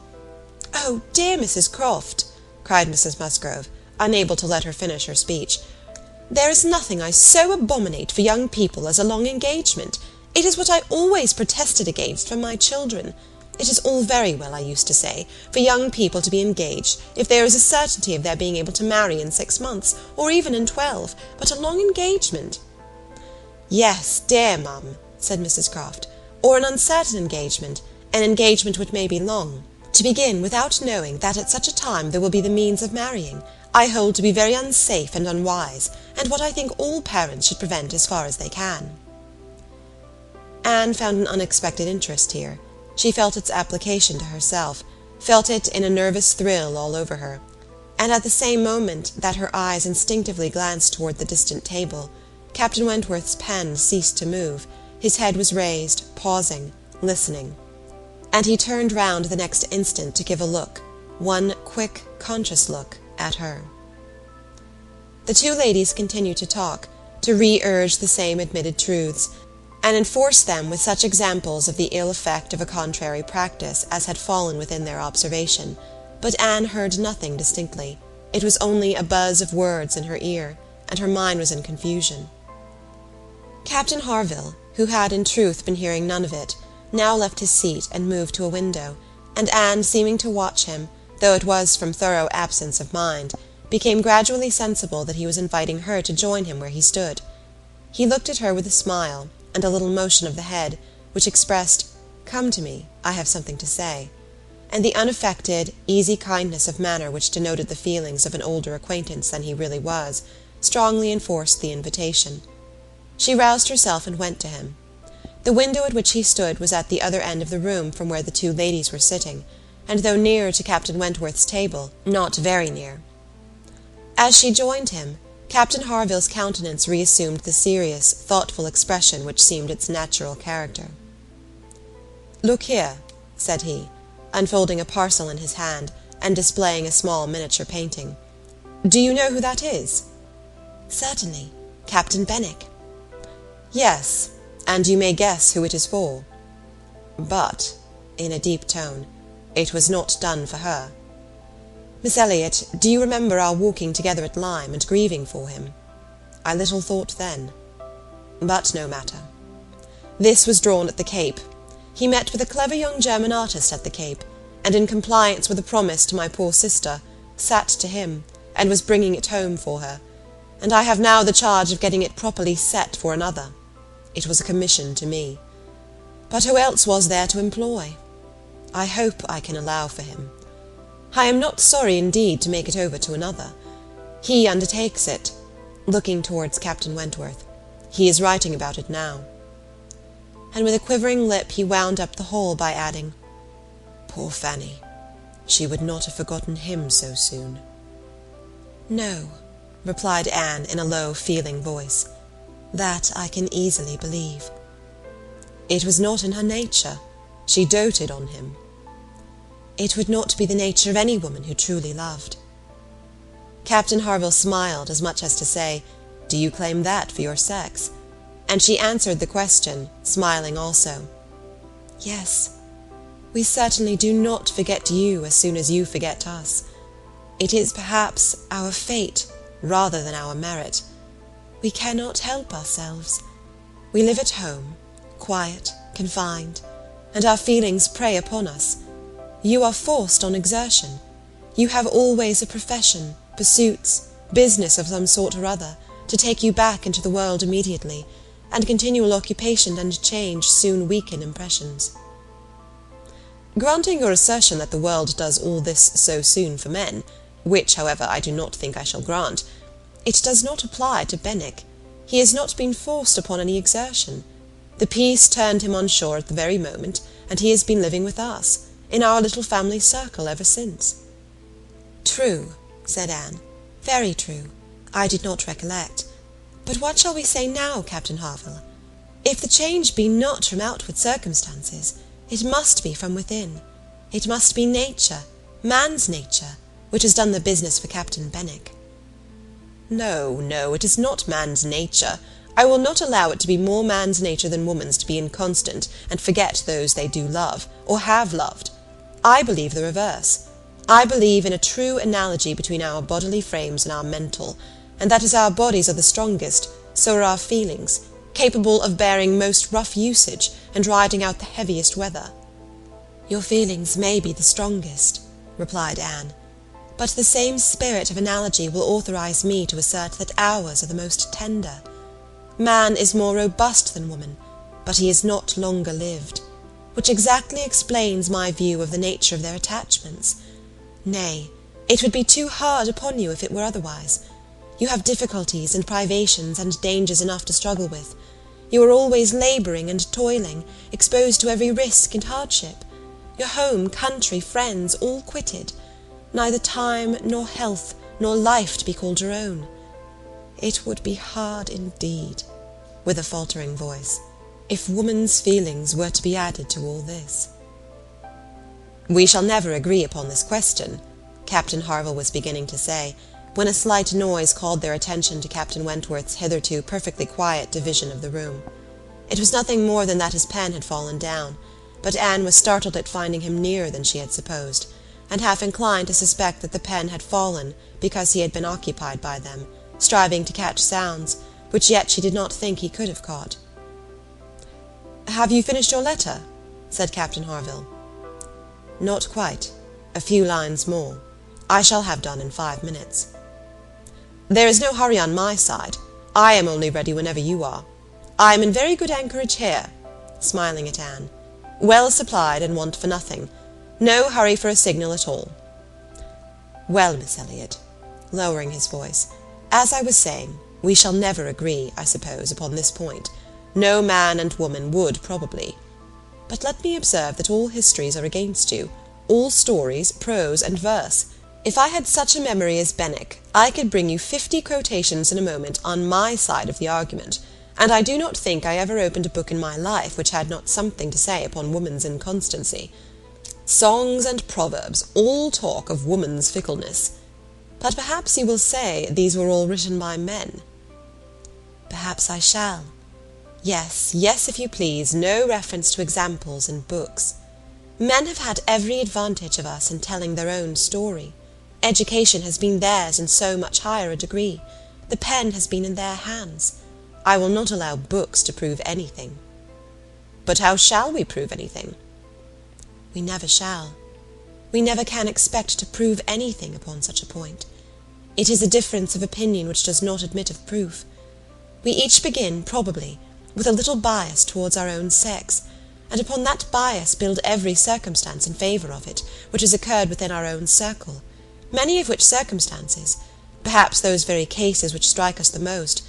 "Oh, dear Mrs. Croft," cried Mrs. Musgrove, unable to let her finish her speech, "there is nothing I so abominate for young people as a long engagement. It is what I always protested against from my children. It is all very well, I used to say, for young people to be engaged if there is a certainty of their being able to marry in 6 months, or even in 12, but a long engagement—" "Yes, dear mum," said Mrs. Croft, "or an uncertain engagement, an engagement which may be long. To begin without knowing that at such a time there will be the means of marrying, I hold to be very unsafe and unwise, and what I think all parents should prevent as far as they can." Anne found an unexpected interest here. She felt its application to herself, felt it in a nervous thrill all over her, and at the same moment that her eyes instinctively glanced toward the distant table, Captain Wentworth's pen ceased to move, his head was raised, pausing, listening, and he turned round the next instant to give a look, one quick, conscious look, at her. The two ladies continued to talk, to re-urge the same admitted truths, and enforce them with such examples of the ill effect of a contrary practice as had fallen within their observation, but Anne heard nothing distinctly. It was only a buzz of words in her ear, and her mind was in confusion. Captain Harville, who had in truth been hearing none of it, now left his seat and moved to a window, and Anne, seeming to watch him, though it was from thorough absence of mind, became gradually sensible that he was inviting her to join him where he stood. He looked at her with a smile, and a little motion of the head, which expressed, "Come to me, I have something to say," and the unaffected, easy kindness of manner which denoted the feelings of an older acquaintance than he really was, strongly enforced the invitation. She roused herself and went to him. The window at which he stood was at the other end of the room from where the two ladies were sitting, and though nearer to Captain Wentworth's table, not very near. As she joined him, Captain Harville's countenance reassumed the serious, thoughtful expression which seemed its natural character. "Look here," said he, unfolding a parcel in his hand, and displaying a small miniature painting. "Do you know who that is?" "Certainly, Captain Benwick." "Yes, and you may guess who it is for. But," in a deep tone, "it was not done for her. Miss Elliot, do you remember our walking together at Lyme and grieving for him? I little thought then. But no matter. This was drawn at the Cape. He met with a clever young German artist at the Cape, and in compliance with a promise to my poor sister, sat to him, and was bringing it home for her, and I have now the charge of getting it properly set for another. It was a commission to me. But who else was there to employ? I hope I can allow for him. I am not sorry indeed to make it over to another. He undertakes it," looking towards Captain Wentworth. "He is writing about it now." And with a quivering lip he wound up the whole by adding, "Poor Fanny! She would not have forgotten him so soon." "No," replied Anne in a low, feeling voice. "That I can easily believe." "It was not in her nature. She doted on him." "It would not be the nature of any woman who truly loved." Captain Harville smiled, as much as to say, "Do you claim that for your sex?" And she answered the question, smiling also. "Yes, we certainly do not forget you as soon as you forget us. It is perhaps our fate rather than our merit. We cannot help ourselves. We live at home, quiet, confined, and our feelings prey upon us. You are forced on exertion. You have always a profession, pursuits, business of some sort or other, to take you back into the world immediately, and continual occupation and change soon weaken impressions." "Granting your assertion that the world does all this so soon for men, which, however, I do not think I shall grant, it does not apply to Benwick. He has not been forced upon any exertion. The peace turned him on shore at the very moment, and he has been living with us, in our little family circle ever since." "True," said Anne, "very true. I did not recollect. But what shall we say now, Captain Harville? If the change be not from outward circumstances, it must be from within. It must be nature, man's nature, which has done the business for Captain Benwick." "No, no, it is not man's nature. I will not allow it to be more man's nature than woman's to be inconstant and forget those they do love, or have loved. I believe the reverse. I believe in a true analogy between our bodily frames and our mental, and that as our bodies are the strongest, so are our feelings, capable of bearing most rough usage and riding out the heaviest weather." Your feelings may be the strongest, replied Anne, but the same spirit of analogy will authorize me to assert that ours are the most tender. Man is more robust than woman, but he is not longer lived, which exactly explains my view of the nature of their attachments. Nay, it would be too hard upon you if it were otherwise. You have difficulties and privations and dangers enough to struggle with. You are always labouring and toiling, exposed to every risk and hardship. Your home, country, friends, all quitted. Neither time, nor health, nor life to be called your own. It would be hard indeed, with a faltering voice, if woman's feelings were to be added to all this. We shall never agree upon this question, Captain Harville was beginning to say, when a slight noise called their attention to Captain Wentworth's hitherto perfectly quiet division of the room. It was nothing more than that his pen had fallen down, but Anne was startled at finding him nearer than she had supposed, and half inclined to suspect that the pen had fallen because he had been occupied by them, striving to catch sounds, which yet she did not think he could have caught. "Have you finished your letter?" said Captain Harville. "Not quite. A few lines more. I shall have done in 5 minutes." "There is no hurry on my side. I am only ready whenever you are. I am in very good anchorage here," smiling at Anne, "well supplied and want for nothing. No hurry for a signal at all. Well, Miss Elliot," lowering his voice, "as I was saying, we shall never agree, I suppose, upon this point. No man and woman would, probably. But let me observe that all histories are against you, all stories, prose and verse. If I had such a memory as Benwick, I could bring you 50 quotations in a moment on my side of the argument, and I do not think I ever opened a book in my life which had not something to say upon woman's inconstancy. Songs and proverbs all talk of woman's fickleness. But perhaps you will say these were all written by men." "Perhaps I shall. Yes, yes, if you please, no reference to examples in books. Men have had every advantage of us in telling their own story. Education has been theirs in so much higher a degree. The pen has been in their hands. I will not allow books to prove anything." "But how shall we prove anything?" "We never shall. We never can expect to prove anything upon such a point. It is a difference of opinion which does not admit of proof. We each begin, probably, with a little bias towards our own sex, and upon that bias build every circumstance in favour of it, which has occurred within our own circle, many of which circumstances, perhaps those very cases which strike us the most,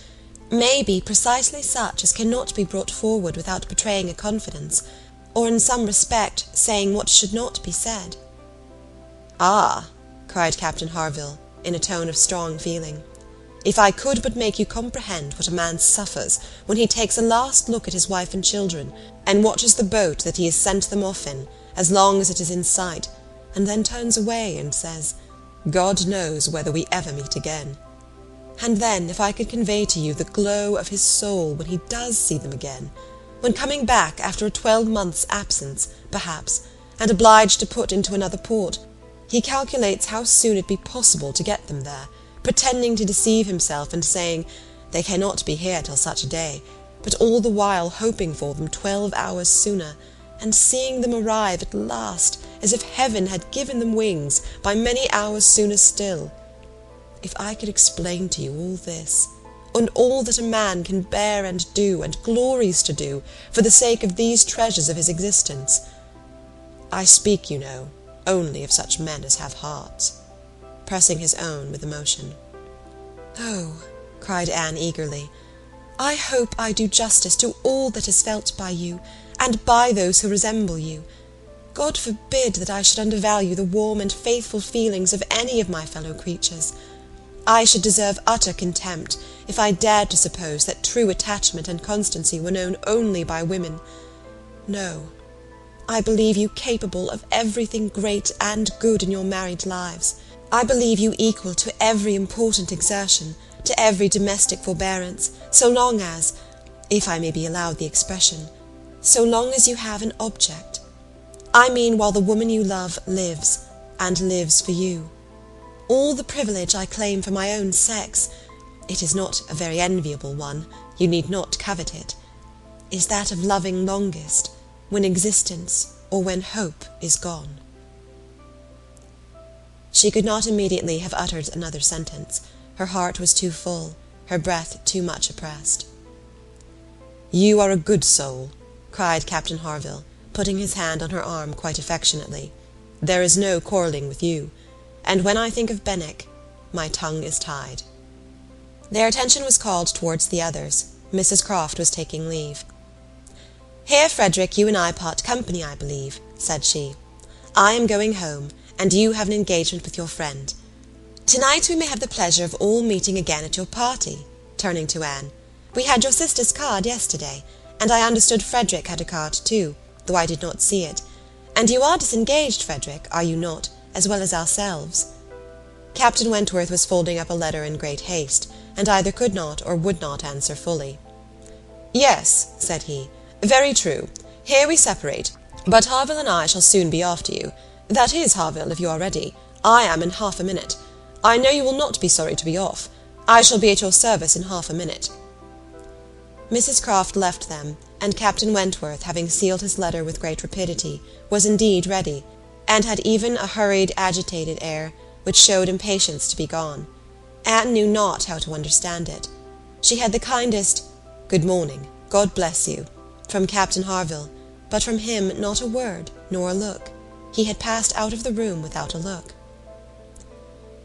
may be precisely such as cannot be brought forward without betraying a confidence, or in some respect saying what should not be said." "Ah," cried Captain Harville, in a tone of strong feeling, "if I could but make you comprehend what a man suffers when he takes a last look at his wife and children, and watches the boat that he has sent them off in, as long as it is in sight, and then turns away and says, 'God knows whether we ever meet again.' And then if I could convey to you the glow of his soul when he does see them again, when coming back after a 12-months' absence, perhaps, and obliged to put into another port, he calculates how soon it be possible to get them there, pretending to deceive himself and saying, 'They cannot be here till such a day,' but all the while hoping for them 12 hours sooner, and seeing them arrive at last, as if heaven had given them wings, by many hours sooner still. If I could explain to you all this, and all that a man can bear and do, and glories to do, for the sake of these treasures of his existence. I speak, you know, only of such men as have hearts," pressing his own with emotion. "Oh," cried Anne eagerly, "I hope I do justice to all that is felt by you, and by those who resemble you. God forbid that I should undervalue the warm and faithful feelings of any of my fellow creatures. I should deserve utter contempt if I dared to suppose that true attachment and constancy were known only by women. No, I believe you capable of everything great and good in your married lives. I believe you equal to every important exertion, to every domestic forbearance, so long as, if I may be allowed the expression, so long as you have an object. I mean while the woman you love lives, and lives for you. All the privilege I claim for my own sex, it is not a very enviable one, you need not covet it, is that of loving longest, when existence, or when hope is gone. She could not immediately have uttered another sentence. Her heart was too full, her breath too much oppressed. "You are a good soul," cried Captain Harville, putting his hand on her arm quite affectionately. "There is no quarrelling with you, and when I think of Benwick, my tongue is tied." Their attention was called towards the others. Mrs. Croft was taking leave. "Here, Frederick, you and I part company, I believe," said she. "I am going home, and you have an engagement with your friend. Tonight we may have the pleasure of all meeting again at your party," turning to Anne. "We had your sister's card yesterday, and I understood Frederick had a card too, though I did not see it. And you are disengaged, Frederick, are you not, as well as ourselves?" Captain Wentworth was folding up a letter in great haste, and either could not or would not answer fully. "Yes," said he, "very true. Here we separate, but Harville and I shall soon be after you. That is, Harville, if you are ready. I am in half a minute. I know you will not be sorry to be off. I shall be at your service in half a minute." Mrs. Croft left them, and Captain Wentworth, having sealed his letter with great rapidity, was indeed ready, and had even a hurried, agitated air, which showed impatience to be gone. Anne knew not how to understand it. She had the kindest "Good morning, God bless you," from Captain Harville, but from him not a word, nor a look. He had passed out of the room without a look.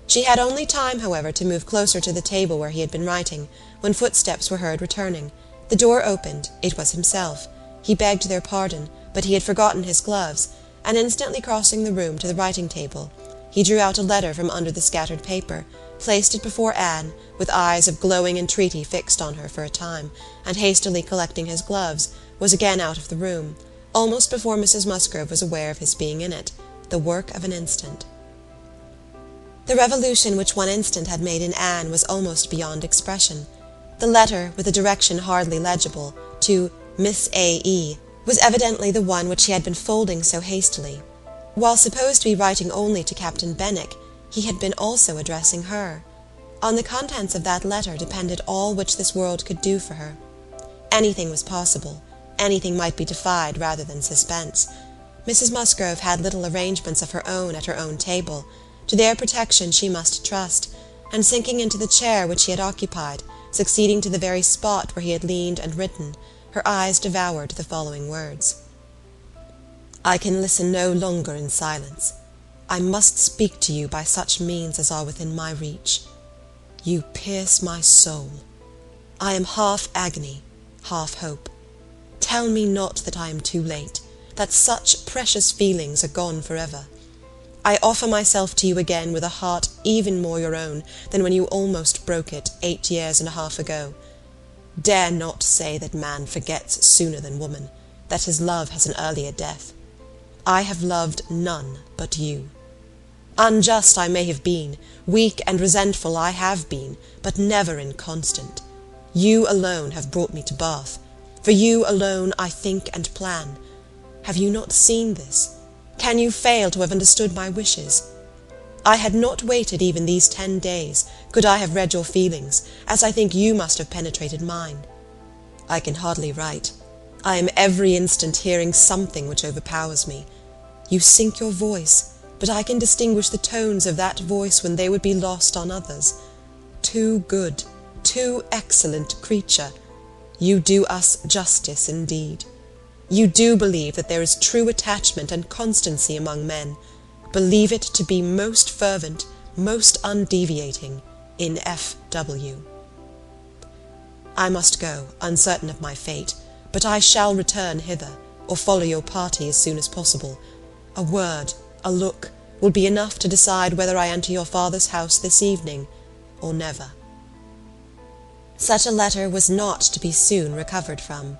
She had only time, however, to move closer to the table where he had been writing, when footsteps were heard returning. The door opened. It was himself. He begged their pardon, but he had forgotten his gloves, and instantly crossing the room to the writing-table, he drew out a letter from under the scattered paper, placed it before Anne, with eyes of glowing entreaty fixed on her for a time, and hastily collecting his gloves, was again out of the room, almost before Mrs. Musgrove was aware of his being in it, the work of an instant. The revolution which one instant had made in Anne was almost beyond expression. The letter, with a direction hardly legible, to Miss A. E., was evidently the one which he had been folding so hastily. While supposed to be writing only to Captain Benwick, he had been also addressing her. On the contents of that letter depended all which this world could do for her. Anything was possible. Anything might be defied rather than suspense. Mrs. Musgrove had little arrangements of her own at her own table. To their protection she must trust, and sinking into the chair which he had occupied, succeeding to the very spot where he had leaned and written, her eyes devoured the following words. "I can listen no longer in silence. I must speak to you by such means as are within my reach. You pierce my soul. I am half agony, half hope. Tell me not that I am too late, that such precious feelings are gone for ever. I offer myself to you again with a heart even more your own than when you almost broke it 8 years and a half ago. Dare not say that man forgets sooner than woman, that his love has an earlier death. I have loved none but you. Unjust I may have been, weak and resentful I have been, but never inconstant. You alone have brought me to Bath. For you alone I think and plan. Have you not seen this? Can you fail to have understood my wishes? I had not waited even these 10 days, could I have read your feelings, as I think you must have penetrated mine. I can hardly write. I am every instant hearing something which overpowers me. You sink your voice, but I can distinguish the tones of that voice when they would be lost on others. Too good, too excellent creature, you do us justice indeed. You do believe that there is true attachment and constancy among men. Believe it to be most fervent, most undeviating, in F.W. I must go, uncertain of my fate, but I shall return hither, or follow your party as soon as possible. A word, a look, will be enough to decide whether I enter your father's house this evening, or never. Such a letter was not to be soon recovered from.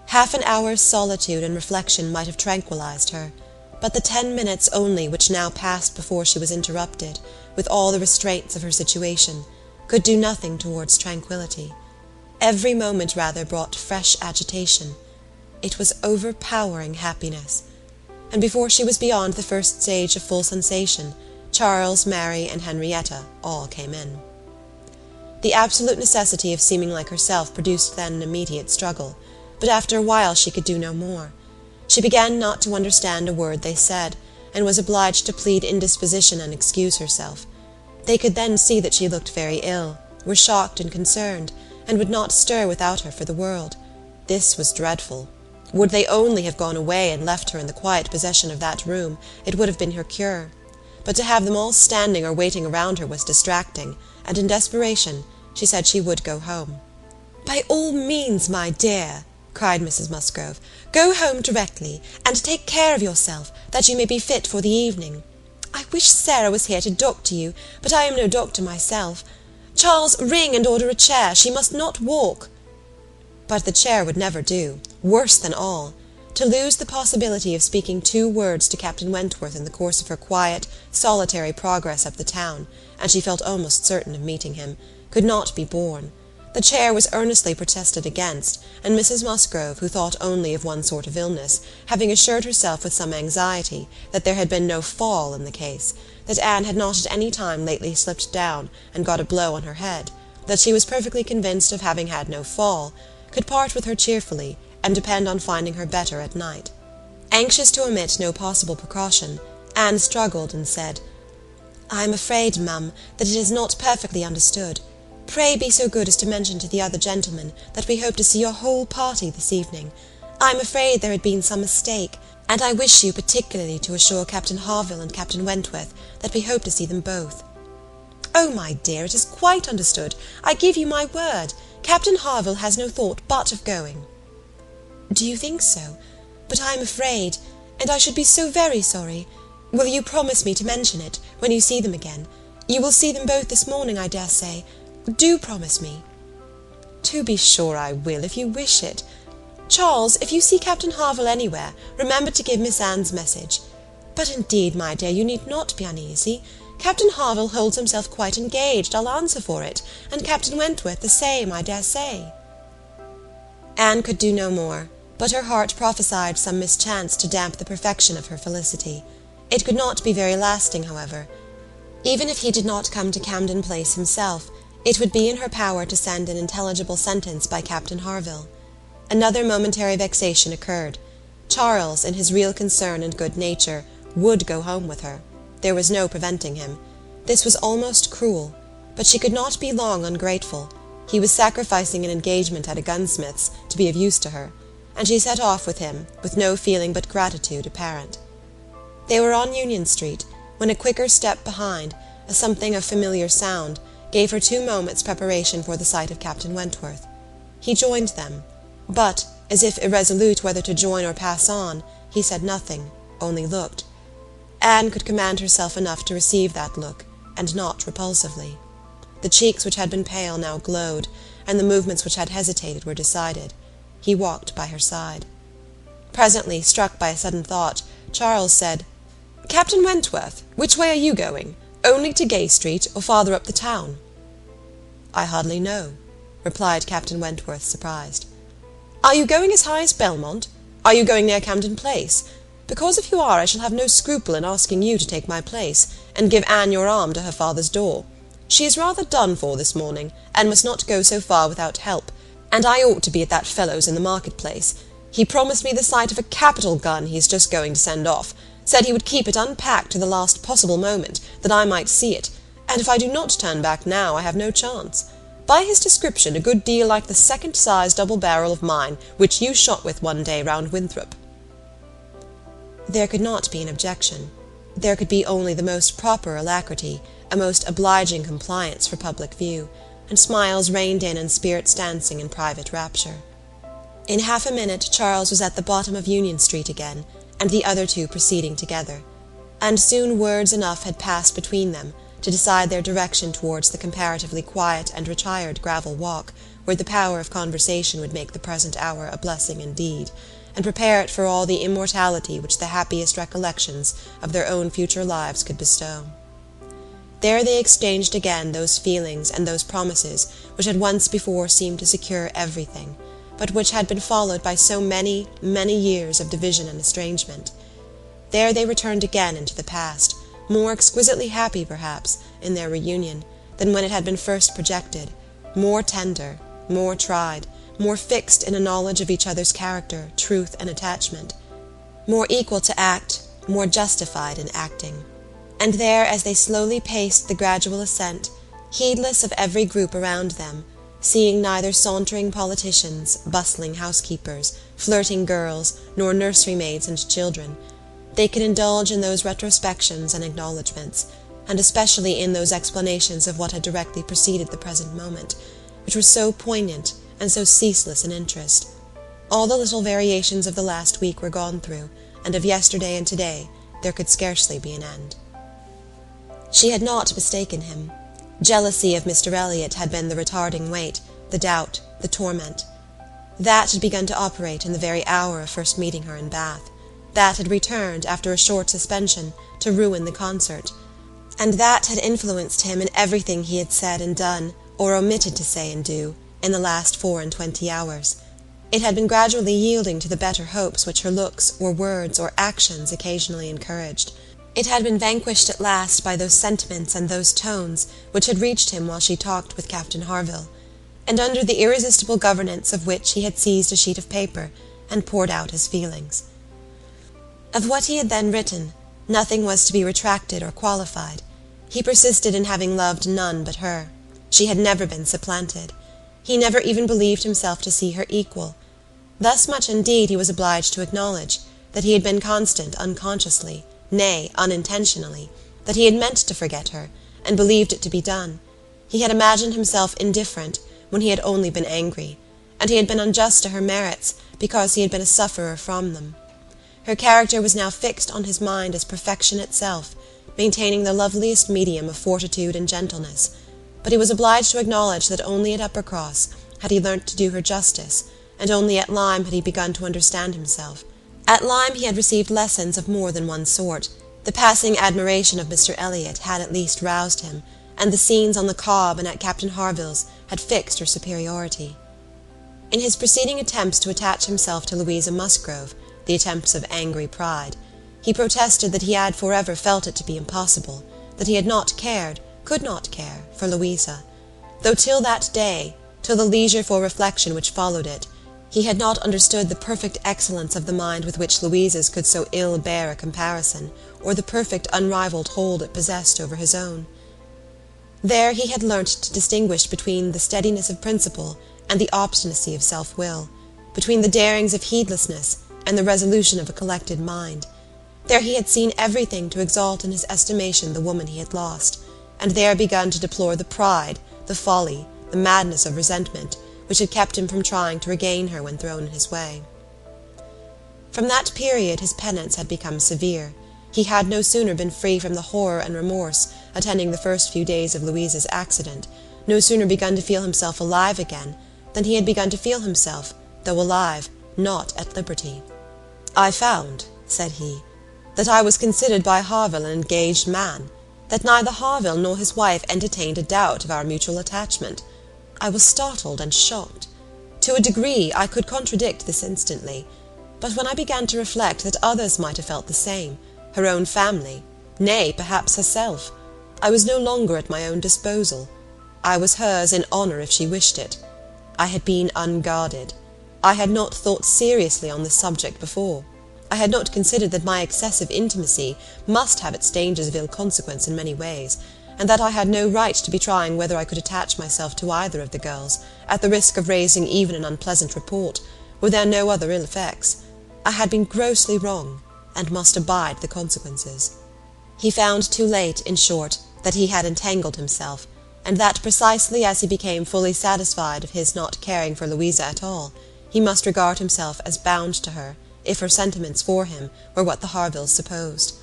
Half an hour's solitude and reflection might have tranquillized her, but the 10 minutes only which now passed before she was interrupted, with all the restraints of her situation, could do nothing towards tranquillity. Every moment rather brought fresh agitation. It was overpowering happiness. And before she was beyond the first stage of full sensation, Charles, Mary, and Henrietta all came in. The absolute necessity of seeming like herself produced then an immediate struggle, but after a while she could do no more. She began not to understand a word they said, and was obliged to plead indisposition and excuse herself. They could then see that she looked very ill, were shocked and concerned, and would not stir without her for the world. This was dreadful. Would they only have gone away and left her in the quiet possession of that room, it would have been her cure. But to have them all standing or waiting around her was distracting, and in desperation she said she would go home. "By all means, my dear," cried Mrs. Musgrove, "go home directly, and take care of yourself, that you may be fit for the evening. I wish Sarah was here to doctor you, but I am no doctor myself. Charles, ring and order a chair. She must not walk." But the chair would never do. Worse than all, to lose the possibility of speaking 2 words to Captain Wentworth in the course of her quiet, solitary progress up the town, and she felt almost certain of meeting him, could not be borne. The chair was earnestly protested against, and Mrs. Musgrove, who thought only of one sort of illness, having assured herself with some anxiety that there had been no fall in the case, that Anne had not at any time lately slipped down and got a blow on her head, that she was perfectly convinced of having had no fall, could part with her cheerfully, and depend on finding her better at night. Anxious to omit no possible precaution, Anne struggled and said, "I am afraid, ma'am, that it is not perfectly understood. Pray be so good as to mention to the other gentlemen that we hope to see your whole party this evening. I am afraid there had been some mistake, and I wish you particularly to assure Captain Harville and Captain Wentworth that we hope to see them both." "Oh, my dear, it is quite understood. I give you my word. Captain Harville has no thought but of going." "Do you think so? But I am afraid, and I should be so very sorry. Will you promise me to mention it, when you see them again? You will see them both this morning, I dare say. Do promise me." "To be sure I will, if you wish it. Charles, if you see Captain Harville anywhere, remember to give Miss Anne's message. But indeed, my dear, you need not be uneasy. Captain Harville holds himself quite engaged, I'll answer for it, and Captain Wentworth the same, I dare say." Anne could do no more, but her heart prophesied some mischance to damp the perfection of her felicity. It could not be very lasting, however. Even if he did not come to Camden Place himself, it would be in her power to send an intelligible sentence by Captain Harville. Another momentary vexation occurred. Charles, in his real concern and good nature, would go home with her. There was no preventing him. This was almost cruel, but she could not be long ungrateful. He was sacrificing an engagement at a gunsmith's to be of use to her, and she set off with him, with no feeling but gratitude apparent. They were on Union Street, when a quicker step behind, a something of familiar sound, gave her 2 moments' preparation for the sight of Captain Wentworth. He joined them, but, as if irresolute whether to join or pass on, he said nothing, only looked. Anne could command herself enough to receive that look, and not repulsively. The cheeks which had been pale now glowed, and the movements which had hesitated were decided. He walked by her side. Presently, struck by a sudden thought, Charles said, "Captain Wentworth, which way are you going? Only to Gay Street, or farther up the town?" "I hardly know," replied Captain Wentworth, surprised. "Are you going as high as Belmont? Are you going near Camden Place? Because if you are, I shall have no scruple in asking you to take my place, and give Anne your arm to her father's door. She is rather done for this morning, and must not go so far without help, and I ought to be at that fellow's in the market-place. He promised me the sight of a capital gun he is just going to send off, said he would keep it unpacked to the last possible moment, that I might see it, and if I do not turn back now, I have no chance. By his description, a good deal like the second-size double-barrel of mine, which you shot with one day round Winthrop." There could not be an objection. There could be only the most proper alacrity, a most obliging compliance for public view, and smiles reined in and spirits dancing in private rapture. In half a minute Charles was at the bottom of Union Street again, and the other 2 proceeding together, and soon words enough had passed between them to decide their direction towards the comparatively quiet and retired gravel walk, where the power of conversation would make the present hour a blessing indeed, and prepare it for all the immortality which the happiest recollections of their own future lives could bestow. There they exchanged again those feelings and those promises which had once before seemed to secure everything, but which had been followed by so many, many years of division and estrangement. There they returned again into the past, more exquisitely happy, perhaps, in their reunion, than when it had been first projected, more tender, more tried, more fixed in a knowledge of each other's character, truth, and attachment. more equal to act, more justified in acting. And there, as they slowly paced the gradual ascent, heedless of every group around them, seeing neither sauntering politicians, bustling housekeepers, flirting girls, nor nursery maids and children, they could indulge in those retrospections and acknowledgments, and especially in those explanations of what had directly preceded the present moment, which were so poignant and so ceaseless in interest. All the little variations of the last week were gone through, and of yesterday and today there could scarcely be an end. She had not mistaken him. Jealousy of Mr. Elliot had been the retarding weight, the doubt, the torment. That had begun to operate in the very hour of first meeting her in Bath. That had returned, after a short suspension, to ruin the concert. And that had influenced him in everything he had said and done, or omitted to say and do, in the last 24 hours. It had been gradually yielding to the better hopes which her looks, or words, or actions occasionally encouraged. It had been vanquished at last by those sentiments and those tones which had reached him while she talked with Captain Harville, and under the irresistible governance of which he had seized a sheet of paper and poured out his feelings. Of what he had then written, nothing was to be retracted or qualified. He persisted in having loved none but her. She had never been supplanted. He never even believed himself to see her equal. Thus much indeed he was obliged to acknowledge, that he had been constant unconsciously, nay, unintentionally, that he had meant to forget her, and believed it to be done. He had imagined himself indifferent when he had only been angry, and he had been unjust to her merits because he had been a sufferer from them. Her character was now fixed on his mind as perfection itself, maintaining the loveliest medium of fortitude and gentleness, but he was obliged to acknowledge that only at Uppercross had he learnt to do her justice, and only at Lyme had he begun to understand himself. At Lyme he had received lessons of more than one sort. The passing admiration of Mr. Elliot had at least roused him, and the scenes on the Cobb and at Captain Harville's had fixed her superiority. In his preceding attempts to attach himself to Louisa Musgrove, the attempts of angry pride, he protested that he had forever felt it to be impossible, that he had not cared, could not care, for Louisa, though till that day, till the leisure for reflection which followed it, he had not understood the perfect excellence of the mind with which Louisa's could so ill bear a comparison, or the perfect unrivalled hold it possessed over his own. There he had learnt to distinguish between the steadiness of principle and the obstinacy of self-will, between the darings of heedlessness and the resolution of a collected mind. There he had seen everything to exalt in his estimation the woman he had lost, and there begun to deplore the pride, the folly, the madness of resentment, which had kept him from trying to regain her when thrown in his way. From that period his penance had become severe. He had no sooner been free from the horror and remorse attending the first few days of Louisa's accident, no sooner begun to feel himself alive again, than he had begun to feel himself, though alive, not at liberty. "I found," said he, "that I was considered by Harville an engaged man, that neither Harville nor his wife entertained a doubt of our mutual attachment. I was startled and shocked. To a degree I could contradict this instantly, but when I began to reflect that others might have felt the same, her own family, nay, perhaps herself, I was no longer at my own disposal. I was hers in honour if she wished it. I had been unguarded. I had not thought seriously on this subject before. I had not considered that my excessive intimacy must have its dangers of ill consequence in many ways, and that I had no right to be trying whether I could attach myself to either of the girls, at the risk of raising even an unpleasant report, were there no other ill effects. I had been grossly wrong, and must abide the consequences." He found too late, in short, that he had entangled himself, and that precisely as he became fully satisfied of his not caring for Louisa at all, he must regard himself as bound to her, if her sentiments for him were what the Harvilles supposed.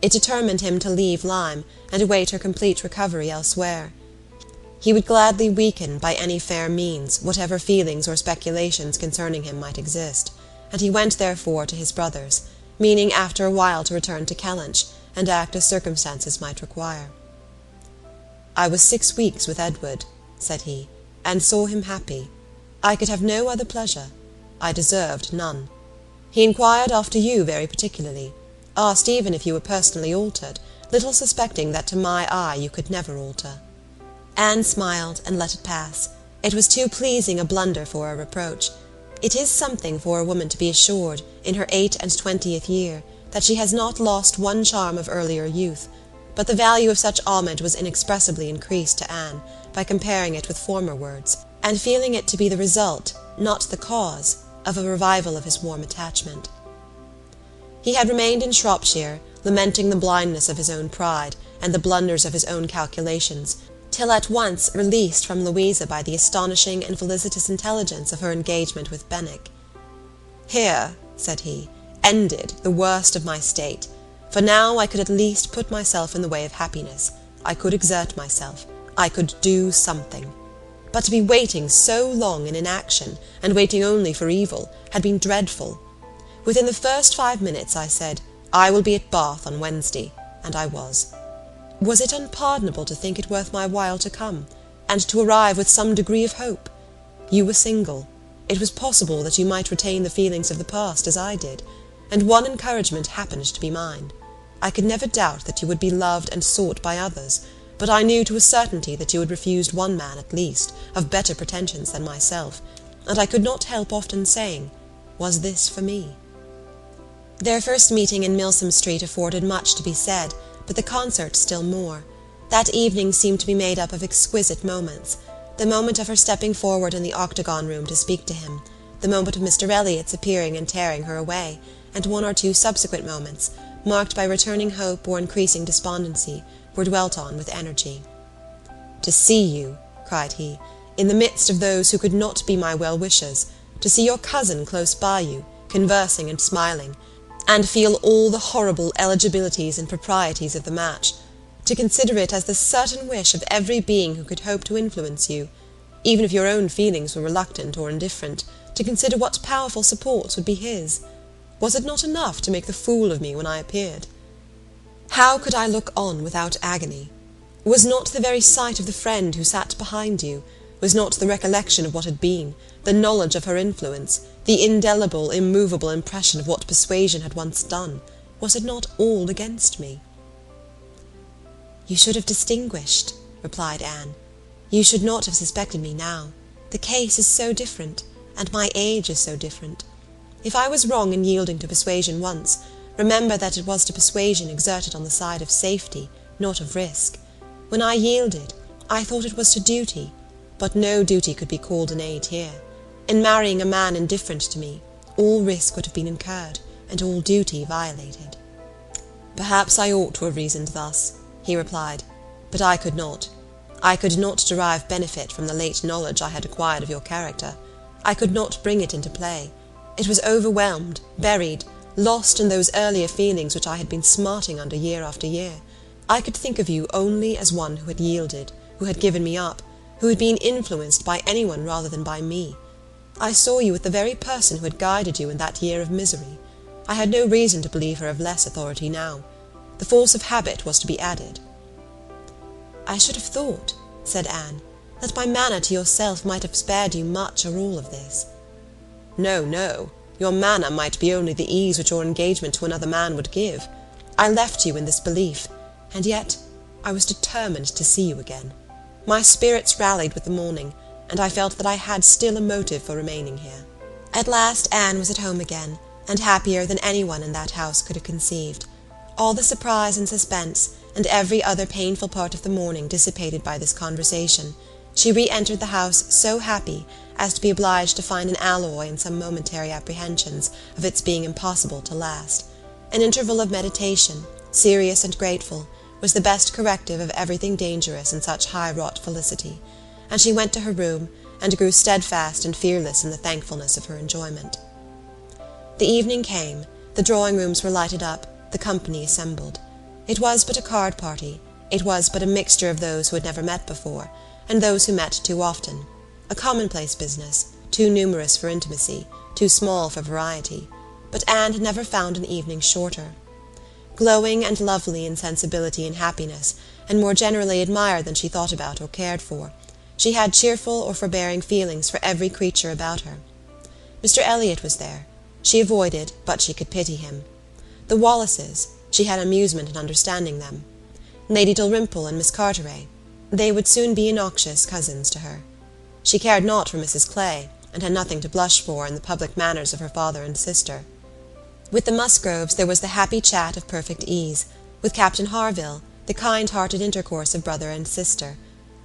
It determined him to leave Lyme, and await her complete recovery elsewhere. He would gladly weaken, by any fair means, whatever feelings or speculations concerning him might exist, and he went therefore to his brother's, meaning after a while to return to Kellynch, and act as circumstances might require. "I was 6 weeks with Edward," said he, "and saw him happy. I could have no other pleasure. I deserved none. He inquired after you very particularly, asked even if you were personally altered, little suspecting that to my eye you could never alter." Anne smiled, and let it pass. It was too pleasing a blunder for a reproach. It is something for a woman to be assured, in her 28th year, that she has not lost one charm of earlier youth, but the value of such homage was inexpressibly increased to Anne by comparing it with former words, and feeling it to be the result, not the cause, of a revival of his warm attachment. He had remained in Shropshire, lamenting the blindness of his own pride, and the blunders of his own calculations, till at once released from Louisa by the astonishing and felicitous intelligence of her engagement with Benwick. "Here," said he, "ended the worst of my state, for now I could at least put myself in the way of happiness. I could exert myself. I could do something. But to be waiting so long in inaction, and waiting only for evil, had been dreadful. Within the first 5 minutes I said, 'I will be at Bath on Wednesday,' and I was. Was it unpardonable to think it worth my while to come, and to arrive with some degree of hope? You were single. It was possible that you might retain the feelings of the past as I did, and one encouragement happened to be mine. I could never doubt that you would be loved and sought by others, but I knew to a certainty that you had refused one man at least, of better pretensions than myself, and I could not help often saying, 'Was this for me?'" Their first meeting in Milsom Street afforded much to be said, but the concert still more. That evening seemed to be made up of exquisite moments. The moment of her stepping forward in the octagon room to speak to him, the moment of Mr. Elliot's appearing and tearing her away, and one or two subsequent moments, marked by returning hope or increasing despondency, were dwelt on with energy. "To see you," cried he, "in the midst of those who could not be my well-wishers, to see your cousin close by you, conversing and smiling, and feel all the horrible eligibilities and proprieties of the match, to consider it as the certain wish of every being who could hope to influence you, even if your own feelings were reluctant or indifferent, to consider what powerful supports would be his. Was it not enough to make the fool of me when I appeared? How could I look on without agony? Was not the very sight of the friend who sat behind you, was not the recollection of what had been, the knowledge of her influence, the indelible, immovable impression of what Persuasion had once done, was it not all against me?" "You should have distinguished," replied Anne. "You should not have suspected me now. The case is so different, and my age is so different. If I was wrong in yielding to Persuasion once, remember that it was to Persuasion exerted on the side of safety, not of risk. When I yielded, I thought it was to duty, but no duty could be called an aid here. In marrying a man indifferent to me, all risk would have been incurred, and all duty violated." "Perhaps I ought to have reasoned thus," he replied, "but I could not. I could not derive benefit from the late knowledge I had acquired of your character. I could not bring it into play. It was overwhelmed, buried, lost in those earlier feelings which I had been smarting under year after year. I could think of you only as one who had yielded, who had given me up, who had been influenced by anyone rather than by me. I saw you with the very person who had guided you in that year of misery. I had no reason to believe her of less authority now. The force of habit was to be added." "I should have thought," said Anne, "that my manner to yourself might have spared you much or all of this." "No, no. Your manner might be only the ease which your engagement to another man would give. I left you in this belief, and yet I was determined to see you again. My spirits rallied with the morning, and I felt that I had still a motive for remaining here." At last Anne was at home again, and happier than anyone in that house could have conceived. All the surprise and suspense, and every other painful part of the morning dissipated by this conversation. She re-entered the house so happy as to be obliged to find an alloy in some momentary apprehensions of its being impossible to last. An interval of meditation, serious and grateful, was the best corrective of everything dangerous in such high-wrought felicity, and she went to her room, and grew steadfast and fearless in the thankfulness of her enjoyment. The evening came, the drawing-rooms were lighted up, the company assembled. It was but a card-party, it was but a mixture of those who had never met before, and those who met too often, a commonplace business, too numerous for intimacy, too small for variety, but Anne had never found an evening shorter. Glowing and lovely in sensibility and happiness, and more generally admired than she thought about or cared for, she had cheerful or forbearing feelings for every creature about her. Mr. Elliot was there. She avoided, but she could pity him. The Wallaces, she had amusement in understanding them. Lady Dalrymple and Miss Carteret, they would soon be innoxious cousins to her. She cared not for Mrs. Clay, and had nothing to blush for in the public manners of her father and sister. With the Musgroves there was the happy chat of perfect ease, with Captain Harville the kind-hearted intercourse of brother and sister,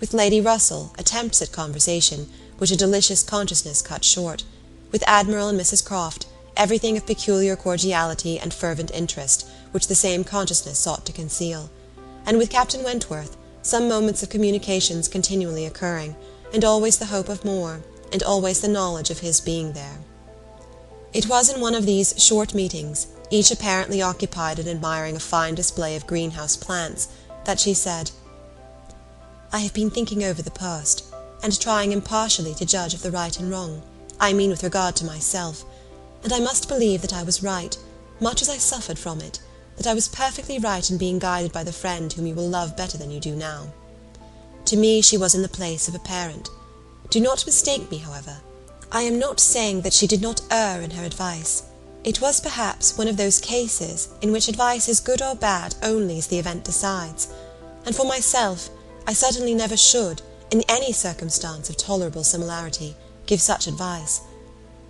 with Lady Russell attempts at conversation, which a delicious consciousness cut short, with Admiral and Mrs Croft everything of peculiar cordiality and fervent interest, which the same consciousness sought to conceal, and with Captain Wentworth some moments of communications continually occurring, and always the hope of more, and always the knowledge of his being there. It was in one of these short meetings, each apparently occupied in admiring a fine display of greenhouse plants, that she said, "I have been thinking over the past, and trying impartially to judge of the right and wrong, I mean with regard to myself, and I must believe that I was right, much as I suffered from it, that I was perfectly right in being guided by the friend whom you will love better than you do now. To me she was in the place of a parent. Do not mistake me, however. I am not saying that she did not err in her advice. It was perhaps one of those cases in which advice is good or bad only as the event decides, and for myself I certainly never should, in any circumstance of tolerable similarity, give such advice.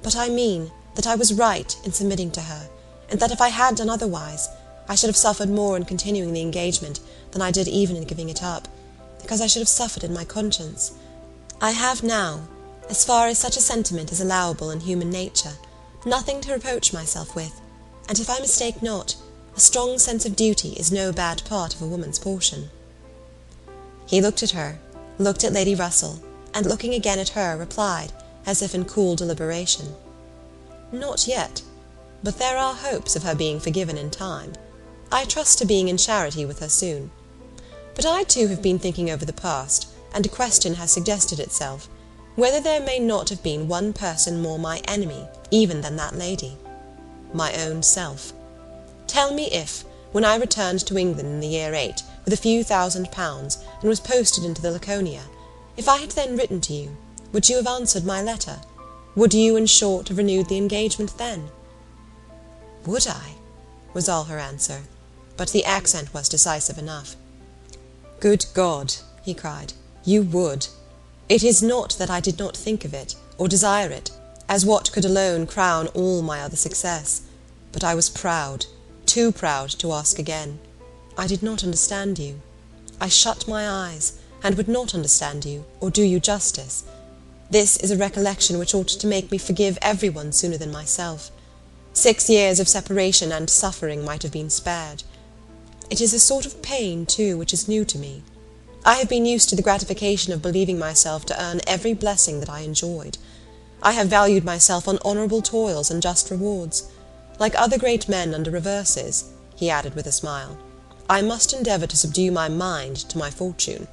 But I mean that I was right in submitting to her, and that if I had done otherwise, I should have suffered more in continuing the engagement than I did even in giving it up, because I should have suffered in my conscience. I have now, as far as such a sentiment is allowable in human nature, nothing to reproach myself with, and if I mistake not, a strong sense of duty is no bad part of a woman's portion." He looked at her, looked at Lady Russell, and looking again at her, replied, as if in cool deliberation, "Not yet, but there are hopes of her being forgiven in time. I trust to being in charity with her soon. But I too have been thinking over the past, and a question has suggested itself, whether there may not have been one person more my enemy even than that lady. My own self. Tell me if, when I returned to England in the year 8, with a few £1,000, and was posted into the Laconia, if I had then written to you, would you have answered my letter? Would you, in short, have renewed the engagement then?" "Would I?" was all her answer, but the accent was decisive enough. "Good God!" he cried, "you would! It is not that I did not think of it, or desire it, as what could alone crown all my other success, but I was proud, too proud to ask again. I did not understand you. I shut my eyes, and would not understand you, or do you justice. This is a recollection which ought to make me forgive every one sooner than myself. 6 years of separation and suffering might have been spared. It is a sort of pain, too, which is new to me. I have been used to the gratification of believing myself to earn every blessing that I enjoyed. I have valued myself on honourable toils and just rewards. Like other great men under reverses," he added with a smile, "I must endeavour to subdue my mind to my fortune.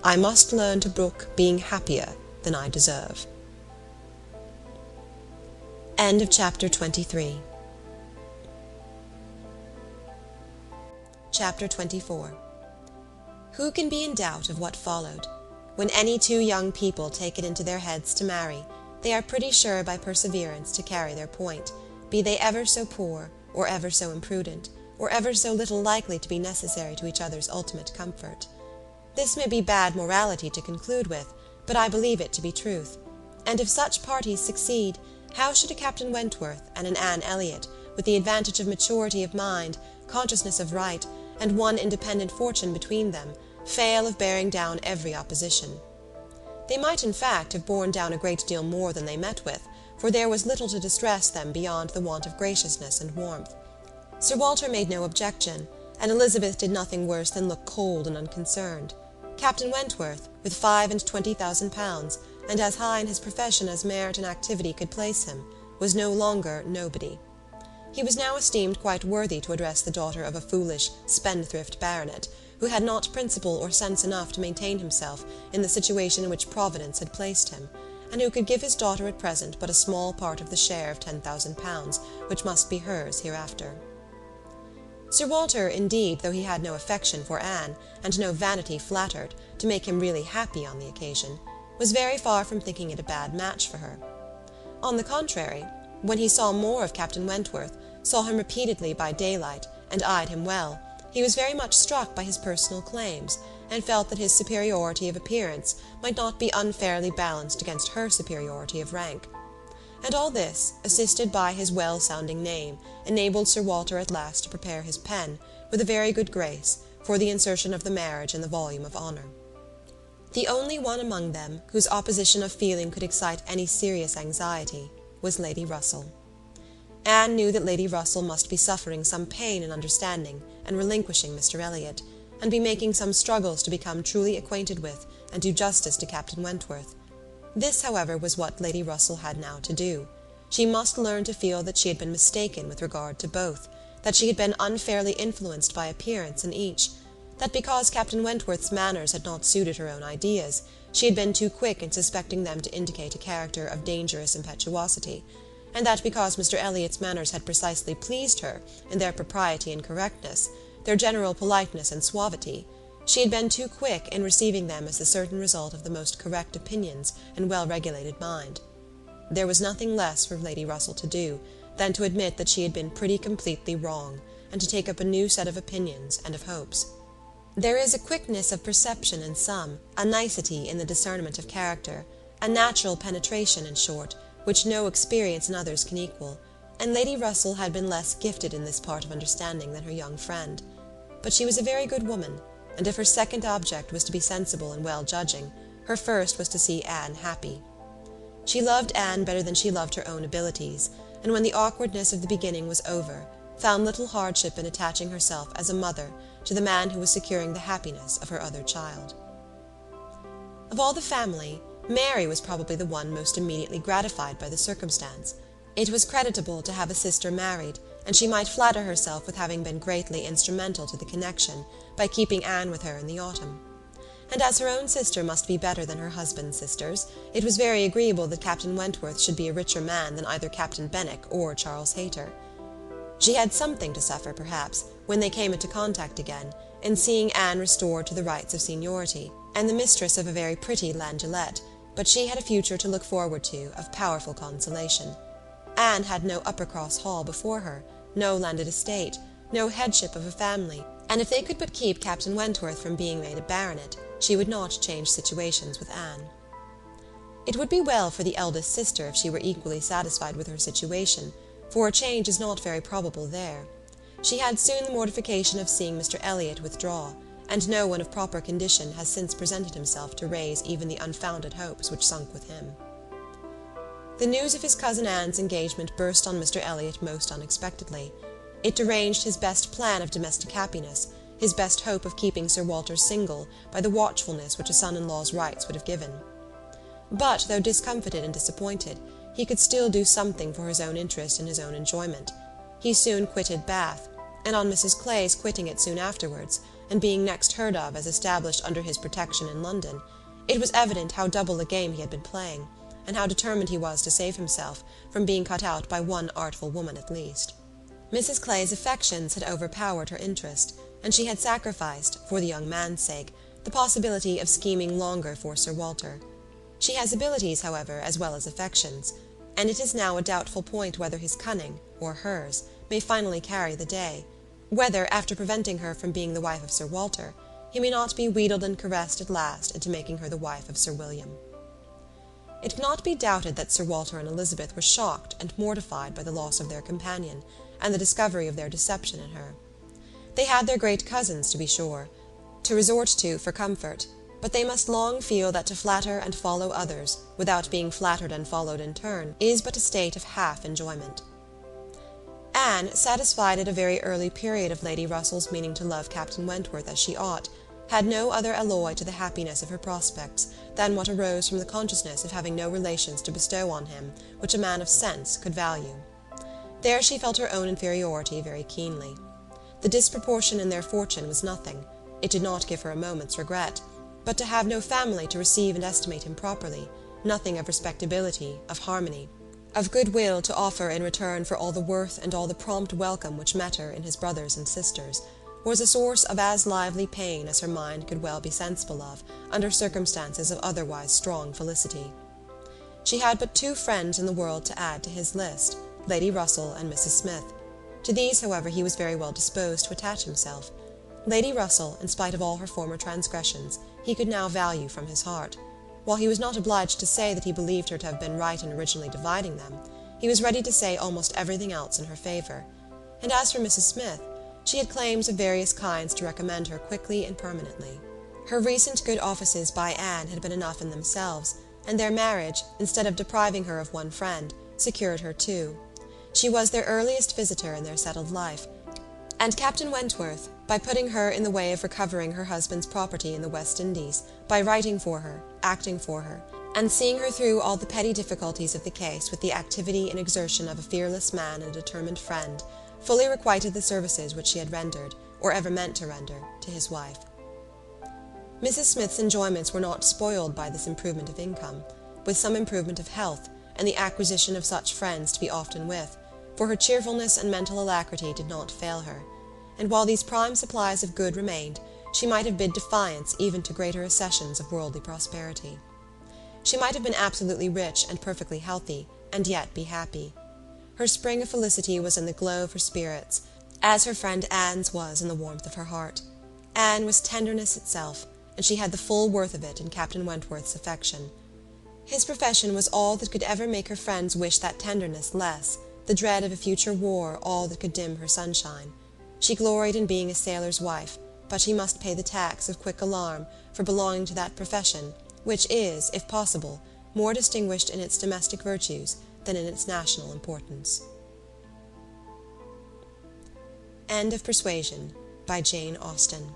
I must learn to brook being happier than I deserve." End of chapter 23. Chapter 24. Who can be in doubt of what followed? When any two young people take it into their heads to marry, they are pretty sure by perseverance to carry their point, be they ever so poor, or ever so imprudent, or ever so little likely to be necessary to each other's ultimate comfort. This may be bad morality to conclude with, but I believe it to be truth. And if such parties succeed, how should a Captain Wentworth and an Anne Elliot, with the advantage of maturity of mind, consciousness of right, and one independent fortune between them, fail of bearing down every opposition? They might in fact have borne down a great deal more than they met with, for there was little to distress them beyond the want of graciousness and warmth. Sir Walter made no objection, and Elizabeth did nothing worse than look cold and unconcerned. Captain Wentworth, with £25,000, and as high in his profession as merit and activity could place him, was no longer nobody. He was now esteemed quite worthy to address the daughter of a foolish, spendthrift baronet, who had not principle or sense enough to maintain himself in the situation in which Providence had placed him, and who could give his daughter at present but a small part of the share of £10,000, which must be hers hereafter. Sir Walter, indeed, though he had no affection for Anne, and no vanity flattered, to make him really happy on the occasion, was very far from thinking it a bad match for her. On the contrary, when he saw more of Captain Wentworth, saw him repeatedly by daylight, and eyed him well, he was very much struck by his personal claims, and felt that his superiority of appearance might not be unfairly balanced against her superiority of rank. And all this, assisted by his well-sounding name, enabled Sir Walter at last to prepare his pen, with a very good grace, for the insertion of the marriage in the volume of honour. The only one among them whose opposition of feeling could excite any serious anxiety was Lady Russell. Anne knew that Lady Russell must be suffering some pain in understanding and relinquishing Mr. Elliot, and be making some struggles to become truly acquainted with and do justice to Captain Wentworth. This, however, was what Lady Russell had now to do. She must learn to feel that she had been mistaken with regard to both, that she had been unfairly influenced by appearance in each, that because Captain Wentworth's manners had not suited her own ideas, she had been too quick in suspecting them to indicate a character of dangerous impetuosity, and that because Mr. Elliot's manners had precisely pleased her in their propriety and correctness, their general politeness and suavity, she had been too quick in receiving them as the certain result of the most correct opinions and well-regulated mind. There was nothing less for Lady Russell to do than to admit that she had been pretty completely wrong, and to take up a new set of opinions and of hopes. There is a quickness of perception in some, a nicety in the discernment of character, a natural penetration, in short, which no experience in others can equal, and Lady Russell had been less gifted in this part of understanding than her young friend. But she was a very good woman, and if her second object was to be sensible and well-judging, her first was to see Anne happy. She loved Anne better than she loved her own abilities, and when the awkwardness of the beginning was over, found little hardship in attaching herself as a mother to the man who was securing the happiness of her other child. Of all the family, Mary was probably the one most immediately gratified by the circumstance. It was creditable to have a sister married, and she might flatter herself with having been greatly instrumental to the connection by keeping Anne with her in the autumn. And as her own sister must be better than her husband's sisters, it was very agreeable that Captain Wentworth should be a richer man than either Captain Benwick or Charles Hayter. She had something to suffer, perhaps, when they came into contact again, in seeing Anne restored to the rights of seniority, and the mistress of a very pretty landulette, but she had a future to look forward to of powerful consolation. Anne had no Uppercross Hall before her, no landed estate, no headship of a family, and if they could but keep Captain Wentworth from being made a baronet, she would not change situations with Anne. It would be well for the eldest sister if she were equally satisfied with her situation, for a change is not very probable there. She had soon the mortification of seeing Mr. Elliot withdraw, and no one of proper condition has since presented himself to raise even the unfounded hopes which sunk with him. The news of his cousin Anne's engagement burst on Mr. Elliot most unexpectedly. It deranged his best plan of domestic happiness, his best hope of keeping Sir Walter single by the watchfulness which a son-in-law's rights would have given. But, though discomfited and disappointed, he could still do something for his own interest and his own enjoyment. He soon quitted Bath, and on Mrs. Clay's quitting it soon afterwards, and being next heard of as established under his protection in London, it was evident how double a game he had been playing, and how determined he was to save himself from being cut out by one artful woman at least. Mrs. Clay's affections had overpowered her interest, and she had sacrificed, for the young man's sake, the possibility of scheming longer for Sir Walter. She has abilities, however, as well as affections, and it is now a doubtful point whether his cunning, or hers, may finally carry the day, whether, after preventing her from being the wife of Sir Walter, he may not be wheedled and caressed at last into making her the wife of Sir William. It cannot be doubted that Sir Walter and Elizabeth were shocked and mortified by the loss of their companion, and the discovery of their deception in her. They had their great cousins, to be sure, to resort to for comfort, but they must long feel that to flatter and follow others, without being flattered and followed in turn, is but a state of half enjoyment. Anne, satisfied at a very early period of Lady Russell's meaning to love Captain Wentworth as she ought, had no other alloy to the happiness of her prospects than what arose from the consciousness of having no relations to bestow on him which a man of sense could value. There she felt her own inferiority very keenly. The disproportion in their fortune was nothing. It did not give her a moment's regret, but to have no family to receive and estimate him properly, nothing of respectability, of harmony, of goodwill to offer in return for all the worth and all the prompt welcome which met her in his brothers and sisters, was a source of as lively pain as her mind could well be sensible of under circumstances of otherwise strong felicity. She had but two friends in the world to add to his list, Lady Russell and Mrs. Smith. To these, however, he was very well disposed to attach himself. Lady Russell, in spite of all her former transgressions, he could now value from his heart. While he was not obliged to say that he believed her to have been right in originally dividing them, he was ready to say almost everything else in her favour. And as for Mrs. Smith, she had claims of various kinds to recommend her quickly and permanently. Her recent good offices by Anne had been enough in themselves, and their marriage, instead of depriving her of one friend, secured her two. She was their earliest visitor in their settled life, and Captain Wentworth, by putting her in the way of recovering her husband's property in the West Indies, by writing for her, acting for her, and seeing her through all the petty difficulties of the case with the activity and exertion of a fearless man and a determined friend, fully requited the services which she had rendered, or ever meant to render, to his wife. Mrs. Smith's enjoyments were not spoiled by this improvement of income, with some improvement of health, and the acquisition of such friends to be often with, for her cheerfulness and mental alacrity did not fail her, and while these prime supplies of good remained, she might have bid defiance even to greater accessions of worldly prosperity. She might have been absolutely rich and perfectly healthy, and yet be happy. Her spring of felicity was in the glow of her spirits, as her friend Anne's was in the warmth of her heart. Anne was tenderness itself, and she had the full worth of it in Captain Wentworth's affection. His profession was all that could ever make her friends wish that tenderness less, the dread of a future war all that could dim her sunshine. She gloried in being a sailor's wife, but she must pay the tax of quick alarm for belonging to that profession, which is, if possible, more distinguished in its domestic virtues than in its national importance. End of Persuasion by Jane Austen.